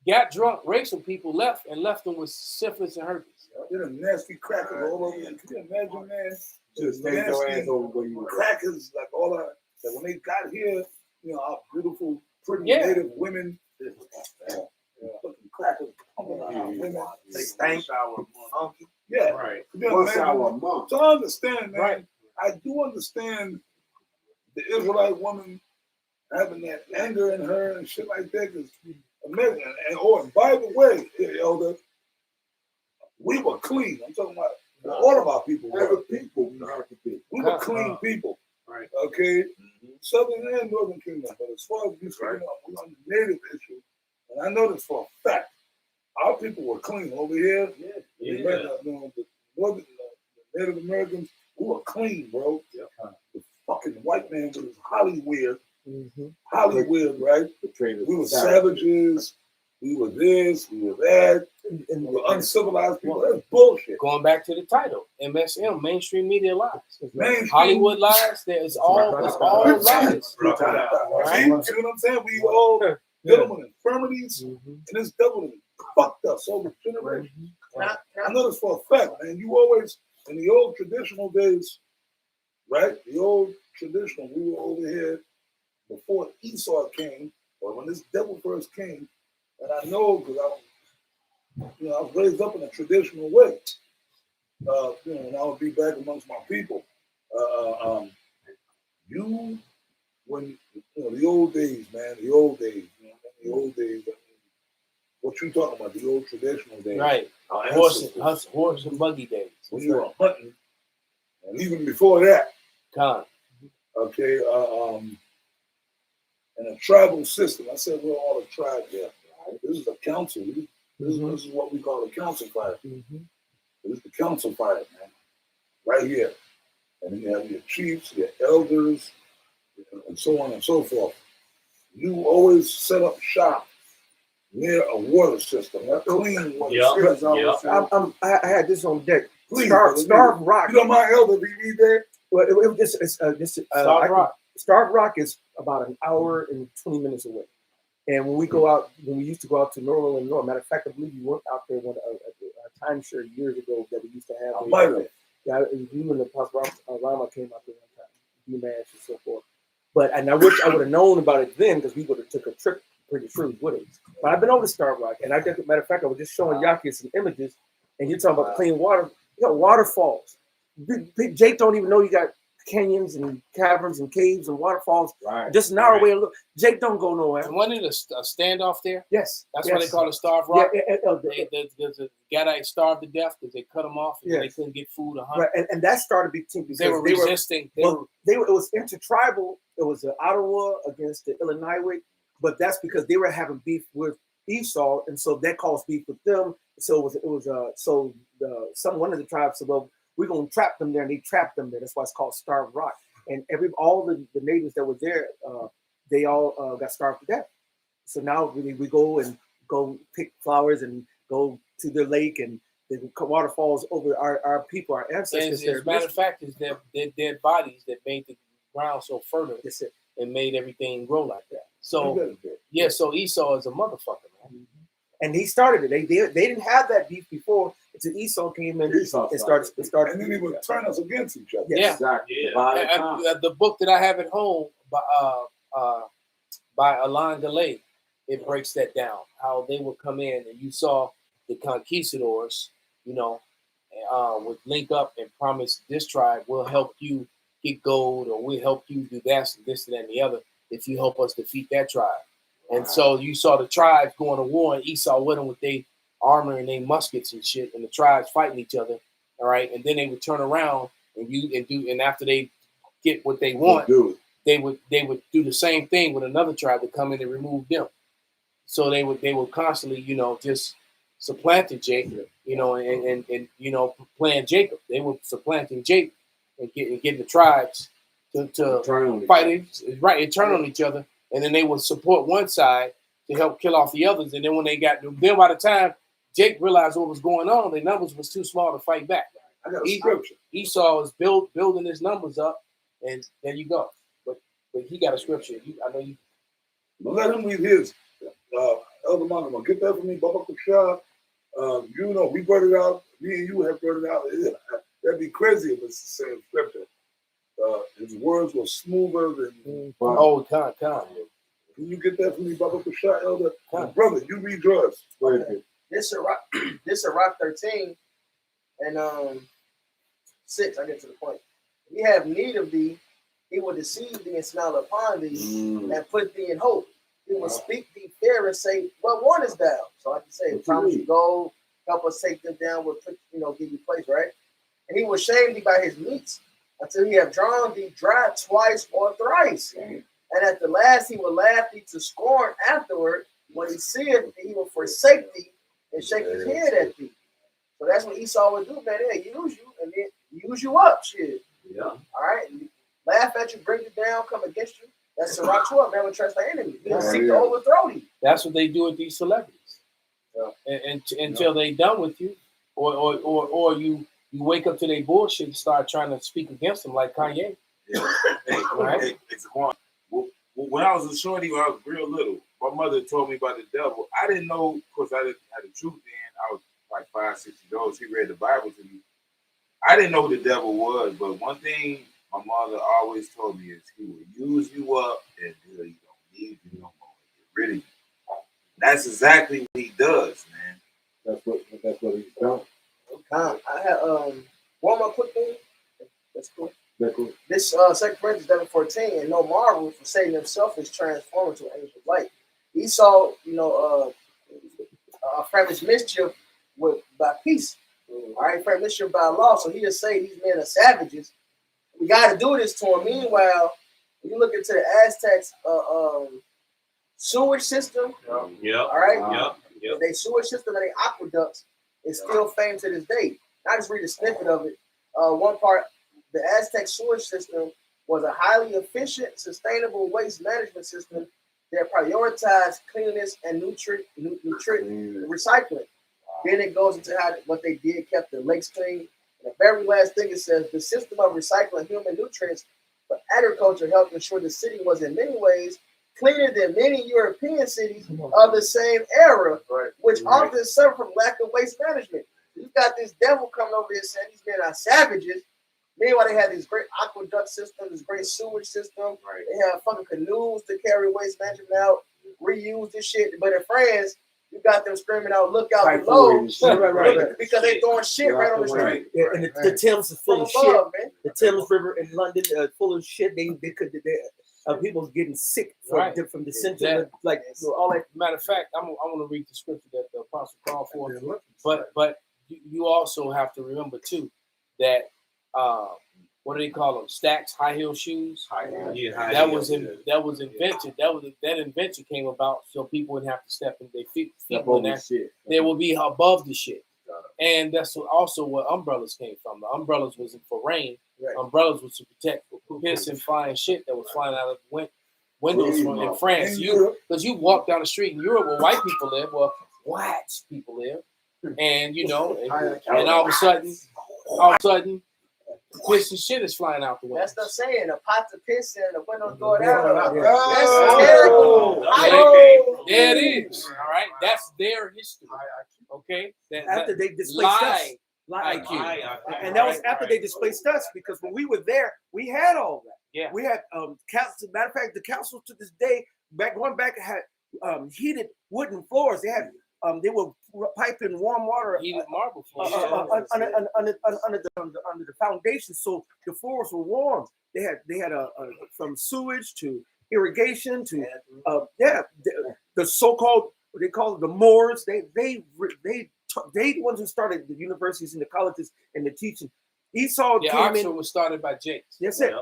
got drunk, raped some people, left them with syphilis and herpes. They're nasty crackers all over. Can you imagine, man? Just take your ass over where you were. Crackers, like all that. Like when they got here, our beautiful, pretty native women, fucking crackers coming out. Women, they stank. Yeah, right. So I understand, man. Right. I do understand the Israelite woman having that anger in her and shit like that. Because imagine, and by the way, Elder, we were clean. I'm talking about All of our people As a were. people, we have to be. We were clean people. Right. Okay? Southern and Northern Kingdom. But as far as we speaking on the native issue, and I know this for a fact, our people were clean over here. The Northern, the Native Americans, we were clean, bro. The fucking white man was Hollywood. Hollywood, right? We were savages. We were this. We were that. And we were uncivilized people. That's bullshit. Going back to the title, MSM, mainstream media lies. Mainstream. Hollywood lies. It's all lies. Right? See what I'm saying? We all dealing with infirmities, and this devil fucked us over generations. I know this for a fact, man. You always, in the old traditional days, right? The old traditional, we were over here before Esau came, or when this devil first came, and I know because I was raised up in a traditional way. And I would be back amongst my people. When the old days, man, the old days, what you talking about? The old traditional days, right? Horse and buggy days. When you were hunting, and even before that, okay, in a tribal system. I said we're all a tribe here. Right? This is a council. This is what we call a council fire. This is the council fire, man. Right here. And then you have your chiefs, your elders, and so on and so forth. You always set up shop near a water system, a clean water system. I had this on deck. Please, Starved Rock. You know my elder, did you read that? Well, it was Starved Rock. Starved Rock is about an hour and 20 minutes away. And when we used to go out to Norwell, Illinois, matter of fact, I believe you went out there a timeshare years ago that we used to have. Yeah, you and the Pastor Rama came out there one time, D-Mash and so forth. And I wish I would have known about it then because we would have took a trip pretty sure with it. But I've been over to Starved Rock, and matter of fact, I was just showing Yaki some images, and you're talking about the clean water. You got waterfalls. Jake don't even know you got canyons and caverns and caves and waterfalls. Right. Just an hour away. Look, Jake don't go nowhere. And wasn't it a standoff there? Yes. That's why they call it Starved Rock. Yeah, the guy that starved to death because they cut him off and they couldn't get food or hunt. Right. And that started because they were resisting. It was intertribal. It was the Ottawa against the Illinois, but that's because they were having beef with Esau, and so that caused beef with them. So one of the tribes said, well, we're gonna trap them there, and they trapped them there. That's why it's called Starved Rock. And all the natives that were there, they all got starved to death. So now we go pick flowers and go to the lake and the waterfalls over our people, our ancestors. As a matter of fact, is their dead bodies that made the ground so fertile and made everything grow like that. So so Esau is a motherfucker, man. And he started it. They didn't have that beef before until Esau came in and started. And then he would turn us against each other. Yeah, exactly. Yeah. The book that I have at home by Alain Delay, it breaks that down. How they would come in, and you saw the conquistadors, would link up and promise this tribe will help you get gold, or we'll help you do this, that, and the other if you help us defeat that tribe. And so you saw the tribes going to war, and Esau with them with their armor and their muskets and shit, and the tribes fighting each other. All right, and then they would turn around and after they get what they want, they would do the same thing with another tribe to come in and remove them. So they would constantly, just supplanting Jacob, and playing Jacob. They were supplanting Jacob and getting the tribes to fight turn on each other. And then they would support one side to help kill off the others. And then when then by the time Jake realized what was going on, their numbers was too small to fight back. I got a scripture. Esau is building his numbers up, and there you go. But he got a scripture. I know you. But let him read his. Elder Monomo, get that for me, Baba Kusha. We brought it out. Me and you have brought it out. That'd be crazy if it's the same scripture. His words were smoother than. Con. Can you get that for me, Baba Kusha, Elder? Brother, you read yours. Okay. This is Rock 13 and 6. I get to the point. We have need of thee. He will deceive thee and smile upon thee and put thee in hope. He will speak thee fair and say, "What warnest thou?" So I can say, "Promise you gold, help us take them down. We'll give you place, right?" and he will shame thee by his meats, until he have drawn thee dry twice or thrice. And at the last he will laugh thee to scorn afterward, when he seeth thee, he will forsake thee and shake his head at thee. So that's what Esau would do, man. They use you and then use you up, shit. Yeah. All right, and laugh at you, bring you down, come against you. That's to rock you up, man. Would trust the enemy. They'll seek to overthrow you. That's what they do with these celebrities. And until they done with you, or you wake up to their bullshit and start trying to speak against them, like Kanye. Hey, it's one. When I was a shorty, when I was real little, my mother told me about the devil. I didn't know, of course, I didn't have the truth then. I was like 5, 6 years old. She read the Bible to me. I didn't know who the devil was, but one thing my mother always told me is he will use you up until he don't need you no more. Get rid of you. That's exactly what he does, man. That's what he's done. I had one more quick thing. That's cool. That's cool. This 2 Corinthians 11:14, and no marvel, for Satan himself is transformed into an angel of light. Esau, furnished mischief by peace. All right, furnished mischief by law. So he just say these men are savages. We got to do this to them. Meanwhile, when you look into the Aztecs' sewage system, Yeah. all right, their sewage system and their aqueducts is still famed to this day. I just read a snippet of it. One part, the Aztec sewage system was a highly efficient, sustainable waste management system that prioritized cleanliness and nutrient recycling. Then it goes into what they did, kept the lakes clean. And the very last thing it says, the system of recycling human nutrients for agriculture helped ensure the city was in many ways cleaner than many European cities of the same era, which often suffer from lack of waste management. You got this devil coming over here saying these men are savages. Meanwhile, they had this great aqueduct system, this great sewage system. They have fucking canoes to carry waste management out, reuse this shit. But in France, you got them screaming out, "Look out below!" Because they throwing shit right on the street. Yeah, and the Thames is full of shit. Man. The Thames River in London full of shit. People getting sick from the center, all that. Matter of fact, I want to read the scripture that the apostle called for. But you also have to remember too that what do they call them? Stacks, high heel shoes. That was invented. That invention came about so people wouldn't have to step in their feet. They will be above the shit. And that's also where umbrellas came from. The umbrellas wasn't for rain. Umbrellas was to protect piss and flying shit that was flying out of windows in France. Because you walk down the street in Europe where white people live, well, black people live, and and all of a sudden, piss and shit is flying out the window. That's the saying. The pots of piss and the windows go down. That's terrible. There it is. All right, that's their history. Okay, after they displaced us, and that was after they displaced us, because when we were there, we had all that. Yeah, we had council. Matter of fact, the council to this day, going back, had heated wooden floors. They were piping warm water, heated marble floors under the foundation, so the floors were warm. They had from sewage to irrigation to the so-called, what they call it, the Moors. They the ones who started the universities and the colleges and the teaching. Esau came Oxford in. was started by Jakes. That's it.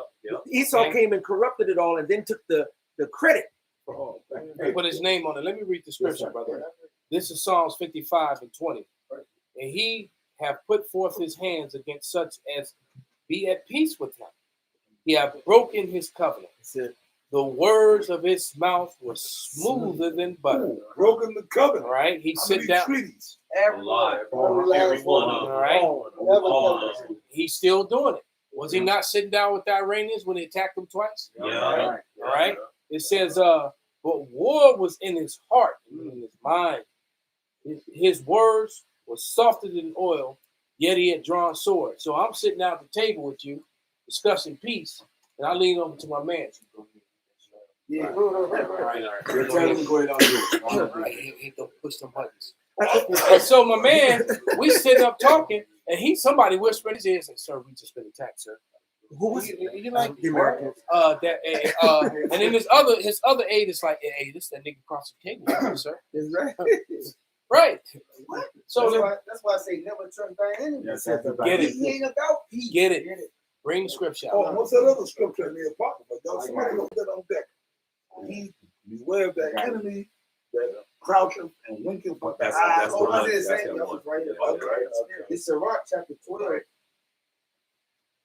Esau came and corrupted it all, and then took the credit for all. He put his name on it. Let me read the scripture, brother. This is Psalms 55:20. And he have put forth his hands against such as be at peace with him. He have broken his covenant. The words of his mouth were smoother than butter. Broken the covenant. All right. He sit down. Treaties. Every one of them. All right. He's still doing it. Was he not sitting down with the Iranians when they attacked them twice? Yeah. All right. It says, but war was in his heart, in his mind. His words were softer than oil, yet he had drawn sword. So I'm sitting down at the table with you, discussing peace, and I lean over to my man. Yeah. All right. He don't push them buttons. And so my man, we sitting up talking, and somebody whispered in his ear and said, "Sir, we just been attacked, sir." Who was you like the Americans? And then his other aide is like, "Hey, this that nigga across the table, sir." That's right. Right. What? So That's why I say never trust thy enemy. Yes, that's about Get it. He ain't about peace. Get it. Bring the scripture Oh, out. what's that other scripture in the Apocrypha? Y'all, somebody go get on deck. Beware of that enemy that croucheth and winketh with the eyes. Oh, I didn't say that. That was right here. Okay. It's Sirach chapter 12.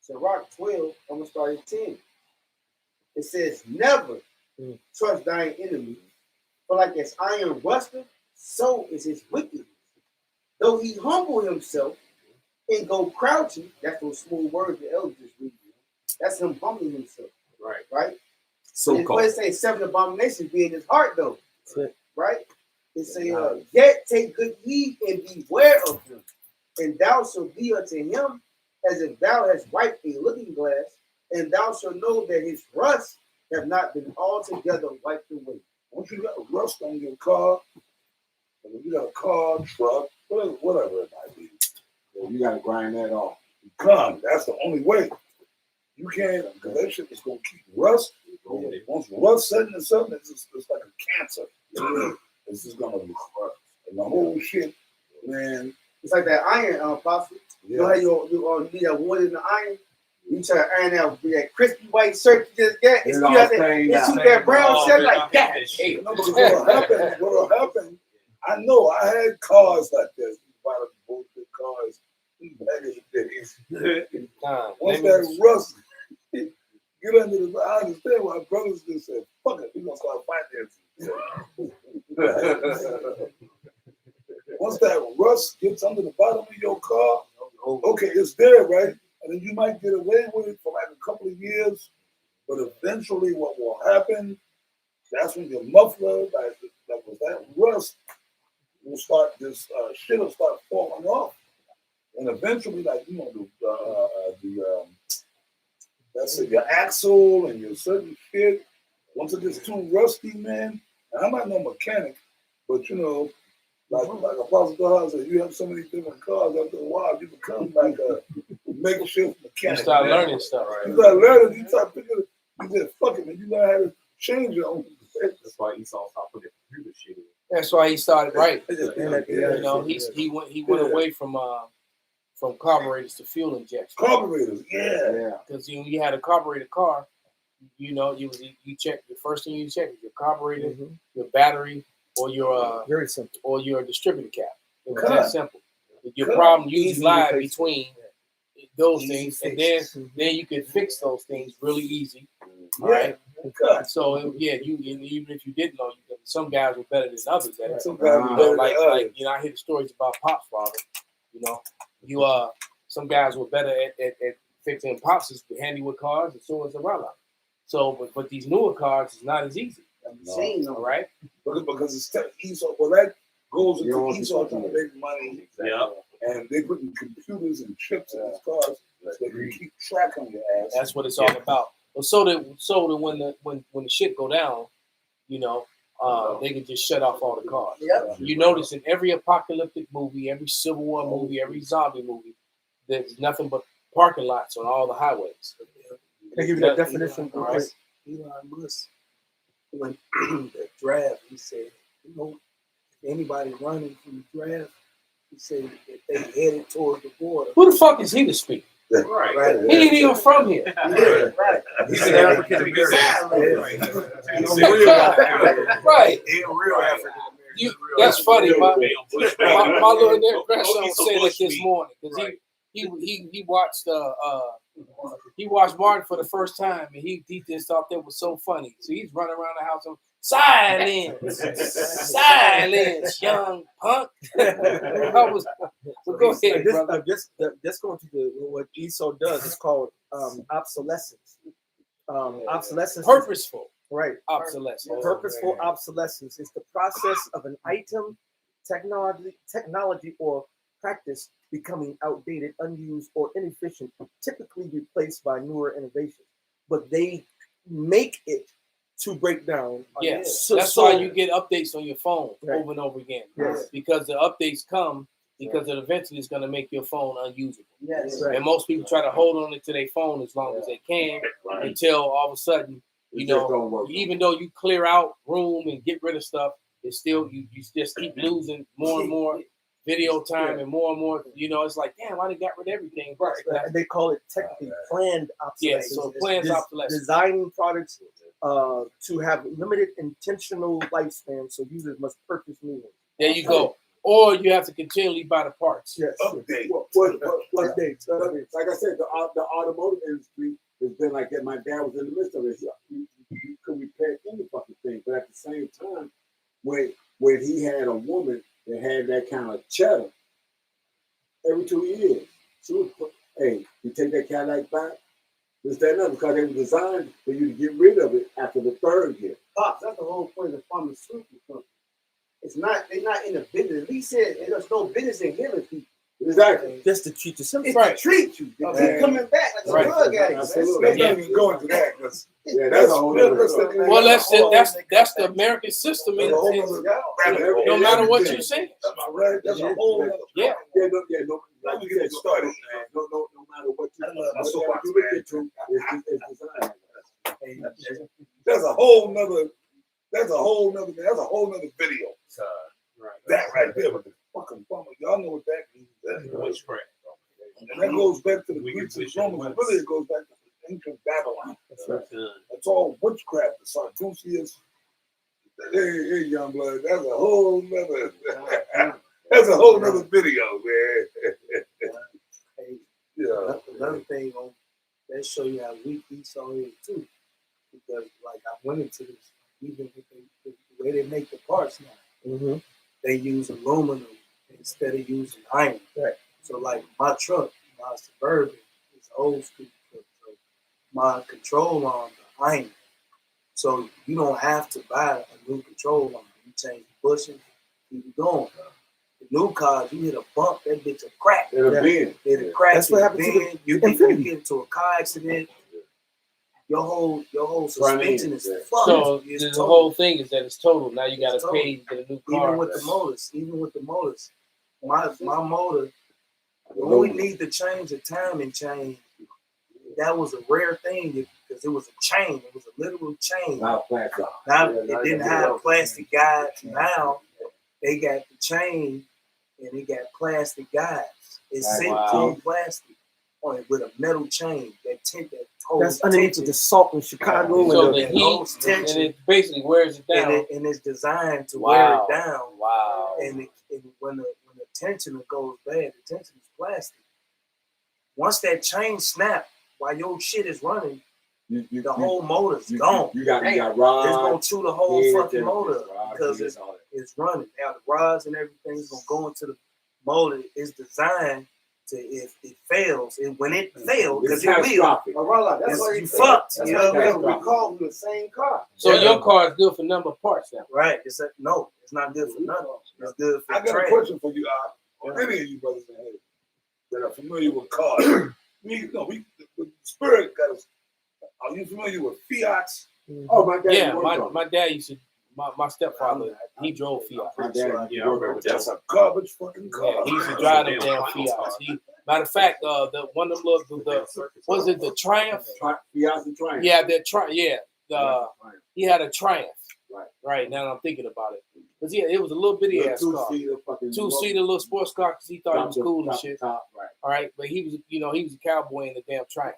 Sirach 12, I'm going to start at 10. It says, never trust thine enemy, for like as iron rusteth, so is his wickedness. Though he humble himself and go crouching, that's those smooth words the elders just read. That's him humbling himself. Right? So And what it say, 7 abominations be in his heart, though. Right? It say, Nice. yet take good heed and beware of him, and thou shalt be unto him as if thou hast wiped a looking glass, and thou shalt know that his rust have not been altogether wiped away. Once you got rust on your car, and if you got a car, truck, whatever it might be, You gotta grind that off. come. That's the only way. You can't, because that shit is going to keep rust. Once rust setting itself, it's like a cancer. It's just going to be crushed. And the whole shit, man. It's like that iron, Apostle. You know how you need that wood in the iron? You try to iron out with that crispy white shirt you just got. It's that brown shirt like that. Hey, what'll happen, I know I had cars like this. Buy bullshit cars. Once that rust get under the, I understand why brothers just said, fuck it, we're going to start financing. Once that rust gets under the bottom of your car, okay, it's there, right? And then you might get away with it for like a couple of years, but eventually what will happen, that's when your muffler, like with that rust, will start, this shit will start falling off. And eventually, like, you know, that's it, your axle and your certain shit, once it gets too rusty, man, and I'm not no mechanic, but you know, like Apostle God said, you have so many different cars, after a while, you become like a makeshift mechanic. You start learning stuff, right? You start learning, you start picking it, you just fuck it, and you learn how to change your own. That's why Esau stopped putting computer shit in. That's why he started right. Yeah. You know, he went away from carburetors to fuel injection. Carburetors, yeah. Because you had a carbureted car, you know, you check the first thing you check is your carburetor, your battery, or your Very simple. or your distributor cap. It was that simple. Your problem usually lies between those things, and then you can fix those things really easy. Right? So even if you didn't know, some guys were better than others at it. Some guys were better like than others. I hear the stories about Pop's father. You know, some guys were better at fixing Pops' handiwork cars, and so was Arella. So, but these newer cars is not as easy. All right? Because it's Esau. Well, that goes into Esau to make money. Yeah. And they put computers and chips in his cars so they can keep track on your ass. That's what it's all about. Well, so that when the shit go down, you know, they can just shut off all the cars. Yep. You notice in every apocalyptic movie, every Civil War movie, every zombie movie, there's nothing but parking lots on all the highways. Can I give you that definition? All right. Elon Musk, when the draft, he said, you know, if anybody running from the draft, he said if they headed towards the border. Who the fuck is he to speak? Right. He ain't even from here. Right. He's an African American. Right. He's a real African American. That's funny. My little grandson was saying that this morning because he watched he watched Martin for the first time and he just thought that was so funny. So he's running around the house and silence, young punk. Go ahead, brother. Just going to what Esau does is called obsolescence. Obsolescence. Purposeful. Right. Obsolescence. Purposeful obsolescence is the process of an item, technology, or practice becoming outdated, unused, or inefficient, typically replaced by newer innovations. But they make it to break down. Yes, that's why you get updates on your phone over and over again. Yes. Because the updates come because it eventually is going to make your phone unusable. Yes. Right. And most people try to hold on to their phone as long as they can until all of a sudden, you know, even though you clear out room and get rid of stuff, it's still you just keep losing more and more video time and more. You know, it's like, damn, I done got rid of everything. Right. And they call it technically planned obsolescence. Yeah, so planned obsolescence. Designing products to have limited intentional lifespan, so users must purchase new ones. There you go. Or you have to continually buy the parts. Yes. Update. Updates. Like I said, the automotive industry has been like that. My dad was in the midst of it. You could repair any fucking thing, but at the same time, when he had a woman that had that kind of cheddar, every 2 years, she would put, hey, you take that Cadillac back, this, that, and that, because they were designed for you to get rid of it after the third year. Pops, that's the whole point of the pharmaceutical company. It's not, they're not in the business. At least said there's no business in healing people. Exactly. Just to treat the symptoms. It's to treat you. They keep coming back like a drug addict. Absolutely. Let's not even go into that. Yeah, that's a whole other story. Well, that's the American system. No matter what you say. Am I right? That's a whole other Yeah. No, Let me get started, man. no matter what you That's do, it's designed. a whole nother. That's a whole nother video. That right there with the fucking bummer. Y'all know what that means. That's witchcraft. And that goes back to the Greeks and Romans. Really, it goes back to the ancient Babylon. That's all witchcraft. The Sardusius. Hey, young blood. That's a whole nother. That's a whole nother video, man. Yeah. Another thing on that show you how weak Esau is too, because like I went into this, even with the way they make the parts now, they use aluminum instead of using iron. Right. So like my truck, my Suburban, is old school truck. So my control arms are iron. So you don't have to buy a new control arm. You change the bushings, keep it going. The new cars, you hit a bump, that bitch will crack. It'll bend. It'll crack. That's what happened to bend. You get into a car accident. Your whole suspension is fucked. So It's the total. whole thing is that it's total. Now you got to It's total. pay to get a new car. Even with the motors, my motor, when we need to change a timing chain, that was a rare thing because it was a chain. It was a literal chain. Not plastic. Now it didn't have plastic guides. Now they got the chain and it got plastic guides. It's sitting plastic on it with a metal chain that That's underneath the salt in Chicago. So and the heat, and it basically wears it down. and it's designed to wear it down. Wow. And when the tension goes bad, the tension is plastic. Once that chain snaps, while your shit is running, the whole motor's gone. You got rods. It's gonna chew the whole fucking motor because it's running. Now the rods and everything is gonna go into the motor. It's designed to if it fails, and when it fails, because it will, That's why you fucked. You know what I mean? we call them the same car. So your car is good for number of parts now. Right? It's not good for nothing. It's good for I got trade. a question for you, any of you brothers and sisters that are familiar with cars. The Spirit got us. Are you familiar with Fiats? Oh, my dad. Yeah, my dad used to. My stepfather, he drove Fiat. My dad. That's a garbage fucking car. Yeah, he used to drive them damn Fiats. Matter of fact, the one of them was it the Triumph? Fiat's and Triumph. Yeah, he had a Triumph. Right now I'm thinking about it, because it was a little bitty ass car, two-seater little sports car, because he thought it was cool and shit. All right, but he was a cowboy in the damn Triumph.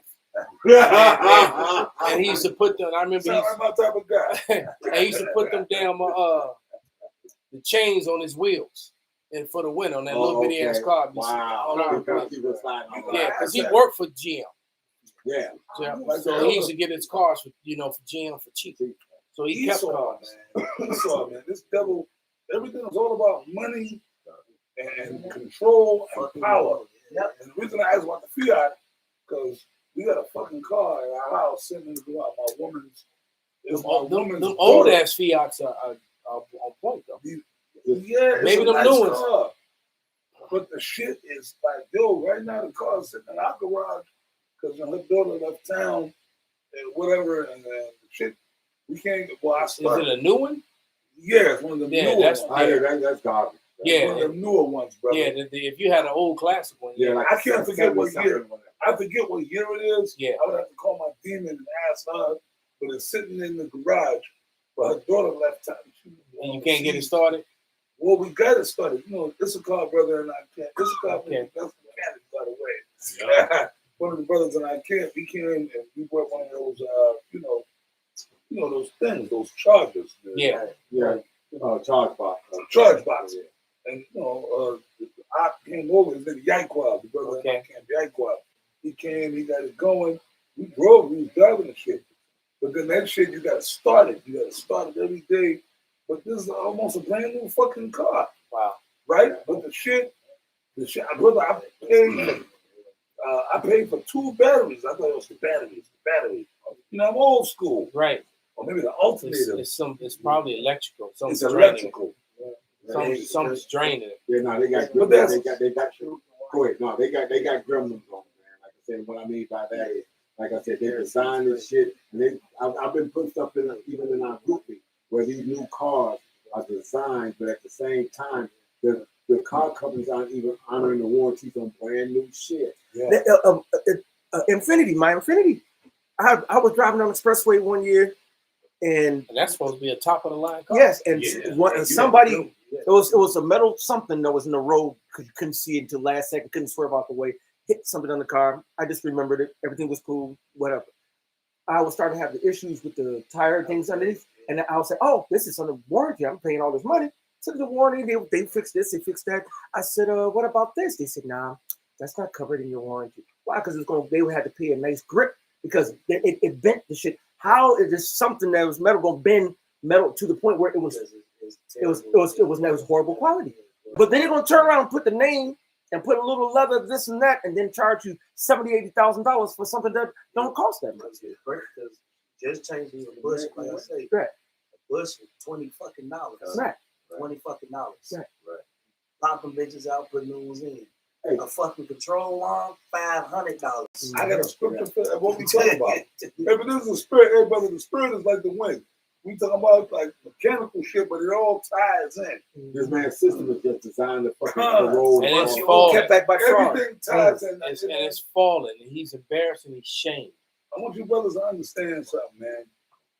and he used to put them. I remember my type of guy. and he used to put them damn the chains on his wheels, and for the winter on that little bitty ass car. Wow. Yeah, because he worked for GM. Yeah. So he used to get his cars for GM for cheap. So he kept cars. Man. This devil, everything is all about money and control and power. And the reason I asked about the Fiat, because we got a fucking car in our house sitting in the garage. My woman's. Them old ass Fiats are on point though. Yeah, maybe them new ones. Car. But the shit is like, right now the car's sitting in our garage because her daughter left town and whatever, and the shit. We can't. Well, Is it a new one? Yeah, it's one of the newer ones. That's garbage. One of the newer ones, brother. Yeah, if you had an old classic one. Yeah, I can't forget what year. I forget what year it is. Yeah. I would have to call my demon and ask her, but it's sitting in the garage. But her daughter left town. And you can't get it started? Well, we got it started. You know, Issachar brother and I can't. Issachar brother, that's mechanic, by the way. Yeah. One of the brothers and I can't. We came and we brought one of those, you know those things, those chargers. Yeah. Charge box. Charge box. And I came over. His name Yaiqua, the brother and I can't. Yaiqua. He came. He got it going. We drove. We was driving the shit. But then that shit, you got to start it. You got to start it every day. But this is almost a brand new fucking car. Wow. Right? But the shit, brother, I paid for 2 batteries. I thought it was the batteries. You know, I'm old school. Right. Or maybe the alternator. It's probably electrical. It's electrical. Something's draining it. Yeah, no, they got. But they got. Go ahead. No, they got gremlins on it, man. Like I said, what I mean by that is, like I said, they design this shit. And I've been putting stuff in, even in our grouping, where these new cars are designed, but at the same time, the car companies aren't even honoring the warranties on brand new shit. Yeah. My Infinity. I was driving on the expressway one year, and that's supposed to be a top of the line car. Yes, and somebody, it was a metal something that was in the road. You couldn't see it until last second. Couldn't swerve out the way. Hit something on the car. I just remembered it. Everything was cool. Whatever. I was starting to have the issues with the tire things underneath, and I was like, "Oh, this is under warranty. I'm paying all this money." So the warranty, they fixed this, they fixed that. I said, "What about this?" They said, "Nah, that's not covered in your warranty." Why? Because they would have to pay a nice grip because it bent the shit. How is this something that was metal going to bend metal to the point where it was horrible quality? But then they're going to turn around and put the name and put a little leather, this and that, and then charge you $70,000-$80,000 for something that don't cost that much. Because just changing the bush, like I say, right. A bush was $20 fucking. Right. $20 fucking. Right. Popping bitches out, putting new ones in. A fucking control arm, $500. I got a scripture for what we talking about. If it is a spirit, everybody, the spirit is like the wind. We talking about like mechanical shit, but it all ties in. This man's system is just designed to fucking roll. And it's falling. Kept back by fraud. Everything ties in. And it's falling. And he's embarrassed and he's shamed. I want you brothers to understand something, man.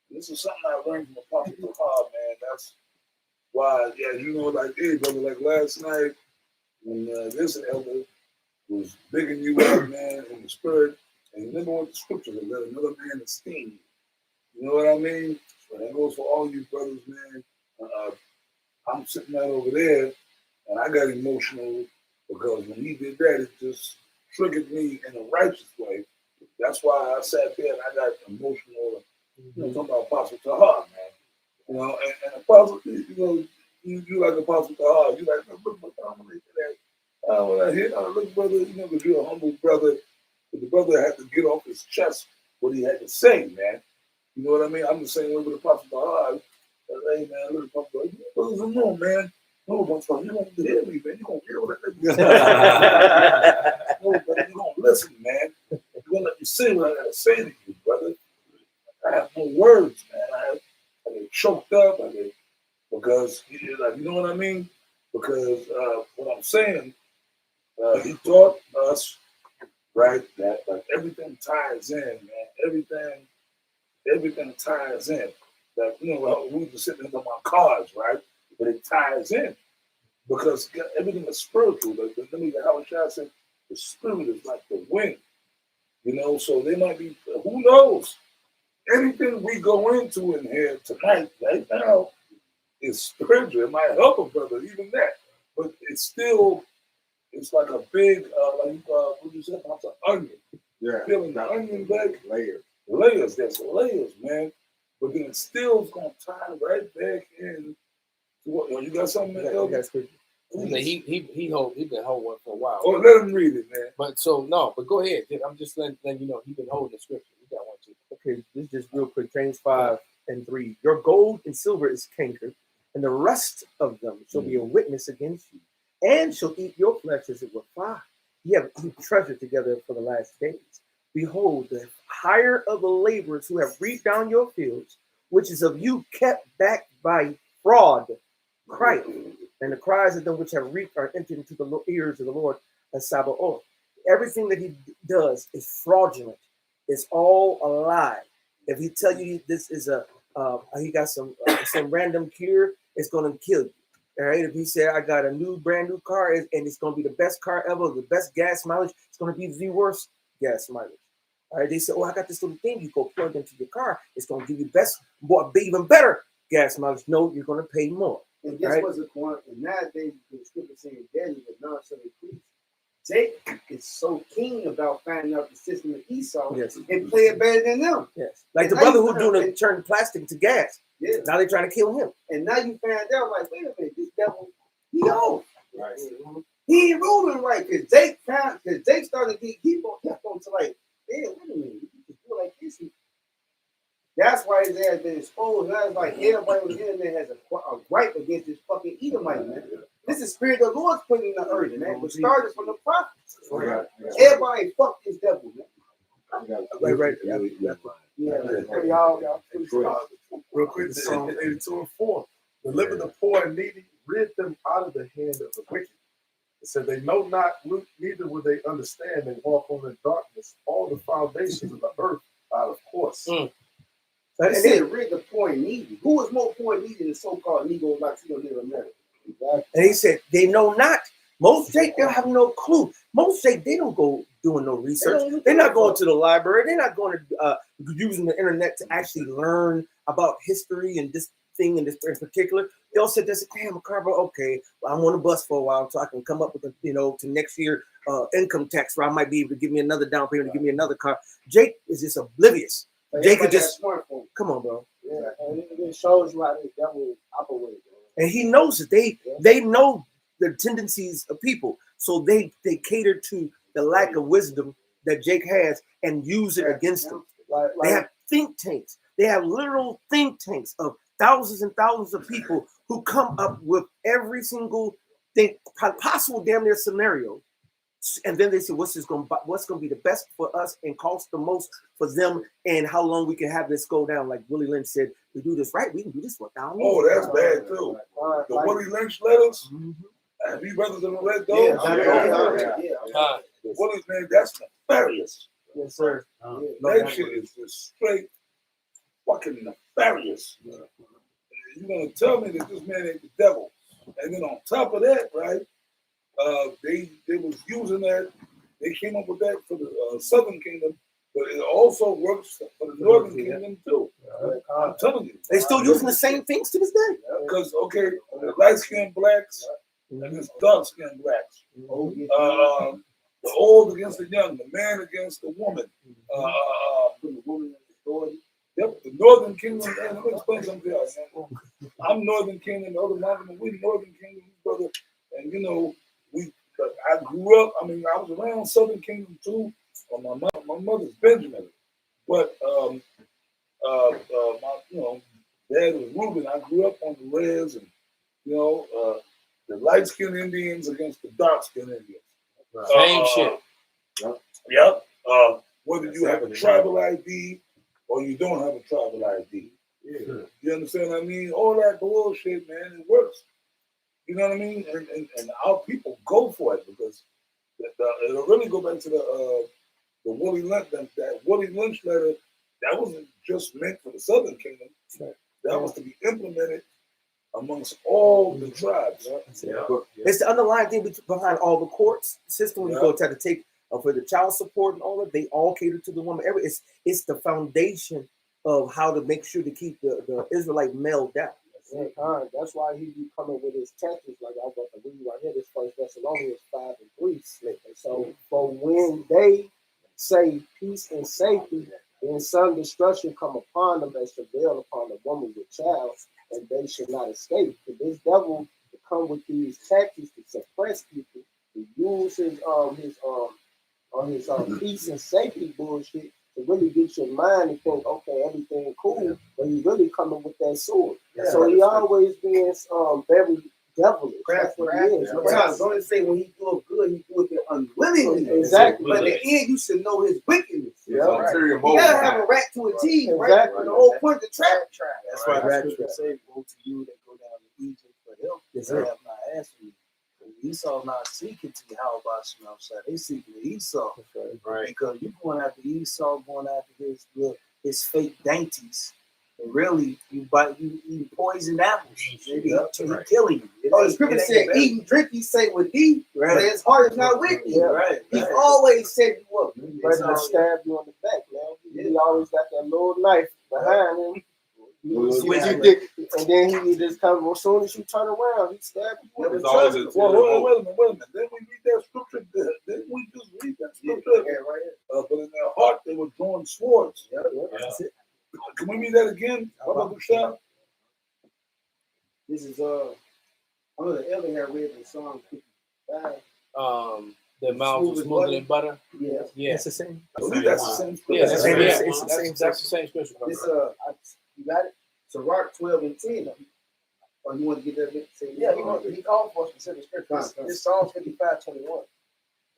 This is something I learned from Apostle Tahar, man. That's why, like, hey, brother, like last night, when this elder was bigging you up, man, in the spirit, and you never want the scriptures and let another man esteem you. You know what I mean? So that goes for all you brothers, man. I'm sitting right over there, and I got emotional because when he did that, it just triggered me in a righteous way. That's why I sat there and I got emotional. Talking about Apostle Tahar, man. And Apostle, you like Apostle Tahar. You like, look, look, brother, because you're a humble brother. But the brother had to get off his chest what he had to say, man. You know what I mean? I'm the same way with Apostle Tahar. Hey, man, look, Apostle Tahar. Brothers in the room, man. No, Apostle, you don't hear me, man. You're going to hear what I No, brother, you're going to listen, man. You're going to let me say what I got to say to you, brother. I have no words, man. I get choked up. Because, you know what I mean? Because what I'm saying, he taught us, right, that like everything ties in, man. Everything ties in. That, we just sitting in my cars, right? But it ties in. Because everything is spiritual. How I said, the spirit is like the wind. So they might be, who knows? Anything we go into in here tonight, right now, is spiritual. It might help a brother, even that. But it's like a big, what you said, about an onion. Yeah. Peeling the onion back. Layers. There's layers, man. But then it still is going to tie right back in to what? You got something else? He been holding one for a while. Oh, let him read it, man. But go ahead. I'm just letting you know he's been holding the scripture. We got one too. Okay, this is just real quick. James 5:3. Your gold and silver is cankered, and the rest of them shall be a witness against you, and shall eat your flesh as it were fire. You have treasured together for the last days. Behold, the hire of the laborers who have reaped down your fields, which is of you kept back by fraud, cry, and the cries of them which have reaped are entered into the ears of the Lord of Sabaoth. Everything that he does is fraudulent. It's all a lie. If he tell you this is a he got some random cure. It's gonna kill you. All right. If he said I got a brand new car and it's gonna be the best car ever, the best gas mileage, it's gonna be the worst gas mileage. All right. They said, oh, I got this little thing you go plug into your car. It's gonna give you even better gas mileage. No, you're gonna pay more. And guess what's the point? And nowadays, the scripture saying daddy but none shall increase. Jake is so keen about finding out the system of Esau and play it better than them. Yes. Like and the brother who doing turn plastic to gas. Yeah. Now they're trying to kill him. And now you find out, like, wait a minute, this devil, he off. Right. He ain't ruling right. Because Jake started to keep on to like, yeah, wait a minute, you can do like this. That's why his ass been exposed. Now it's like everybody on the internet has a gripe against this fucking Edomite, man. This is spirit of the Lord's putting in the earth, man. But started from the prophets. Right. Everybody fuck this devil, man. Right. Y'all. Real quick, Psalm 82:4. Deliver the poor and needy, rid them out of the hand of the wicked. It said they know not, neither will they understand. They walk on the darkness. All the foundations of the earth out of course. They said rid the poor and needy. Who is more poor and needy than so-called Negro Latino in America? And he said they know not. Most Jake, they'll have no clue. Most Jake, they don't go doing no research. They're not going to the library. They're not going to using the internet to actually learn about history and this thing in particular. They'll sit there and say, damn, Carver, okay, well, I'm on the bus for a while so I can come up with, to next year income tax where I might be able to give me another down payment to give me another car. Jake is just oblivious. Jake could just, come on, bro. Yeah, and it shows you how the devil operates. And he knows it. They know the tendencies of people. So they cater to the lack of wisdom that Jake has and use it against them. They have think tanks. They have literal think tanks of thousands and thousands of people who come up with every single thing possible damn near scenario. And then they say, what's going to be the best for us and cost the most for them, and how long we can have this go down. Like Willie Lynch said, we do this right, we can do this for $1,000. Oh, that's bad too. The Willie Lynch letters. Have you brothers ever read those? Yeah. The Willie's name, that's nefarious. Yes, sir. That shit is just straight fucking nefarious. You're gonna tell me that this man ain't the devil, and then on top of that, right? They was using that. They came up with that for the Southern Kingdom, but it also works for the Northern Kingdom too. I'm telling you, they still using the same things to this day. Because the light-skinned blacks against dark-skinned blacks, the old against the young, the man against the woman, the woman authority. Yep, the Northern Kingdom. Man, let me explain something to y'all. I'm Northern Kingdom, the other Malcolm, we Northern Kingdom, brother, and I grew up. I mean, I was around Southern Kingdom too. My mother's Benjamin, but my dad was Reuben. I grew up on the res, and the light skinned Indians against the dark skinned Indians. Same shit. Yep. Whether you have a tribal ID or you don't have a tribal ID. Yeah. You understand what I mean? All that bullshit, man, it works. You know what I mean? And our people go for it because it'll really go back to the Willie Lynch, that Willie Lynch letter. That wasn't just meant for the Southern Kingdom. That was to be implemented amongst all the tribes. It's the underlying thing behind all the courts system. When you go try to take for the child support and all that, they all cater to the woman. It's the foundation of how to make sure to keep the Israelite male down. That's why he be coming with his tactics. Like I got to read right here, this First Thessalonians 5:3. So for when they say peace and safety, then some destruction come upon them as travail upon the woman with child, and they should not escape. For this devil to come with these tactics to suppress people, to use his peace and safety bullshit to really get your mind to think, okay, everything cool, but he's really coming with that sword. So he always being very devilish. That's what he is. Sometimes only say when he do it good, he do it unwillingly. Exactly. But in the end, you should know his wickedness. Yeah, you gotta have a rat to a T, right? The whole point of the trap. That's why the scripture say, "Woe to you that go down to Egypt for help. They have not asked for you." Esau not seeking to Yahweh outside. They seeking to Esau, right? Because you going after Esau, going after his fake dainties, and really you eat poisoned apples. He killing you. Oh, the scripture said, "Eat and drink, he say with thee, but his heart is not with thee." Right. He always set you up. Ready to stab you on the back, man. He always got that little knife behind him. And then he just come as soon as you turn around, he stab you. Well, wait a minute. Didn't we read that scripture? Didn't we just read that scripture? Yeah, right here. But in their heart, they were drawing swords. That's it. Can we read that again? How about the shot? This is I know the elder had read in Psalm 55. The mouth was smoother than butter. Yeah. Yeah. It's the same. I believe that's the same scripture. Yeah, that's the It's same scripture. This you got it? So Rock 12 and 10. Or you want to get that bit? Yeah, he called for a specific scripture. This Psalm 55:21.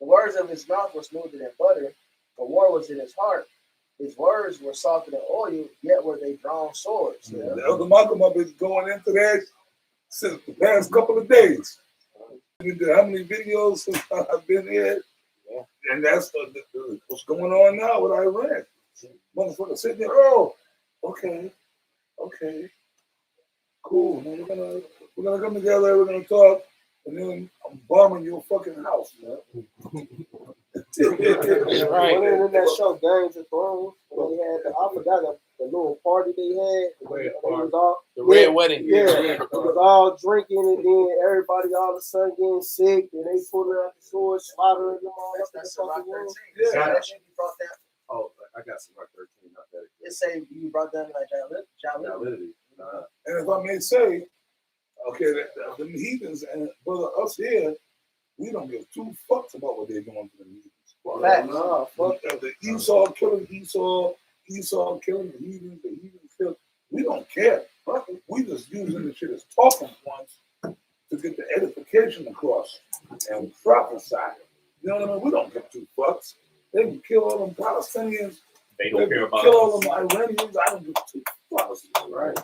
The words of his mouth were smoother than butter, the war was in his heart. His words were softer than oil, yet were they drawn swords. Yeah. The Elder Malcolm have been going into that since the past couple of days. How many videos since I've been here? Yeah. And that's what's going on now with Iran. Motherfucker sitting there, oh, okay, cool. Man, we're gonna come together, we're gonna talk, and then I'm bombing your fucking house, man. Right. When in that show, Games of Thrones, when they had I forgot the little party they had. The red wedding. Yeah, it was all drinking, and then everybody all of a sudden getting sick, and they pulling out the sword, slaughtering them all up in the fucking room. Yeah, that shit you brought down. Oh, I got some like 13, not that. It say you brought down like Validity. And if I may say, okay, the heathens and brother, us here, we don't give two fucks about what they're doing to the heathens. The Esau killing Esau killing the heathens killing. We don't care. We just using the shit as talking points to get the edification across and prophesy. You know what I mean? We don't give two fucks. They can kill all them Palestinians. They don't care about kill all them Iranians. I don't give two fucks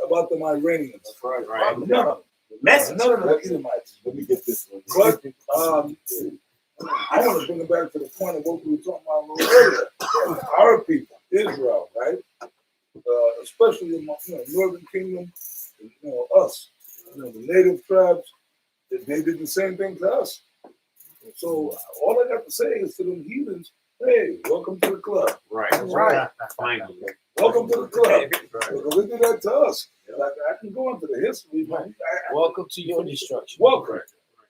about them Iranians. Right. None of them. None of them Edomites. Let me get this one. But I want to bring it back to the point of what we were talking about a little earlier. Our people, Israel, right? Especially in the Northern Kingdom, us, the native tribes, they did the same thing to us. So all I got to say is to them heathens, hey, welcome to the club. Right. Finally. Welcome to the club. Because they did that to us. Like, I can go into the history. But Welcome to your destruction. Welcome.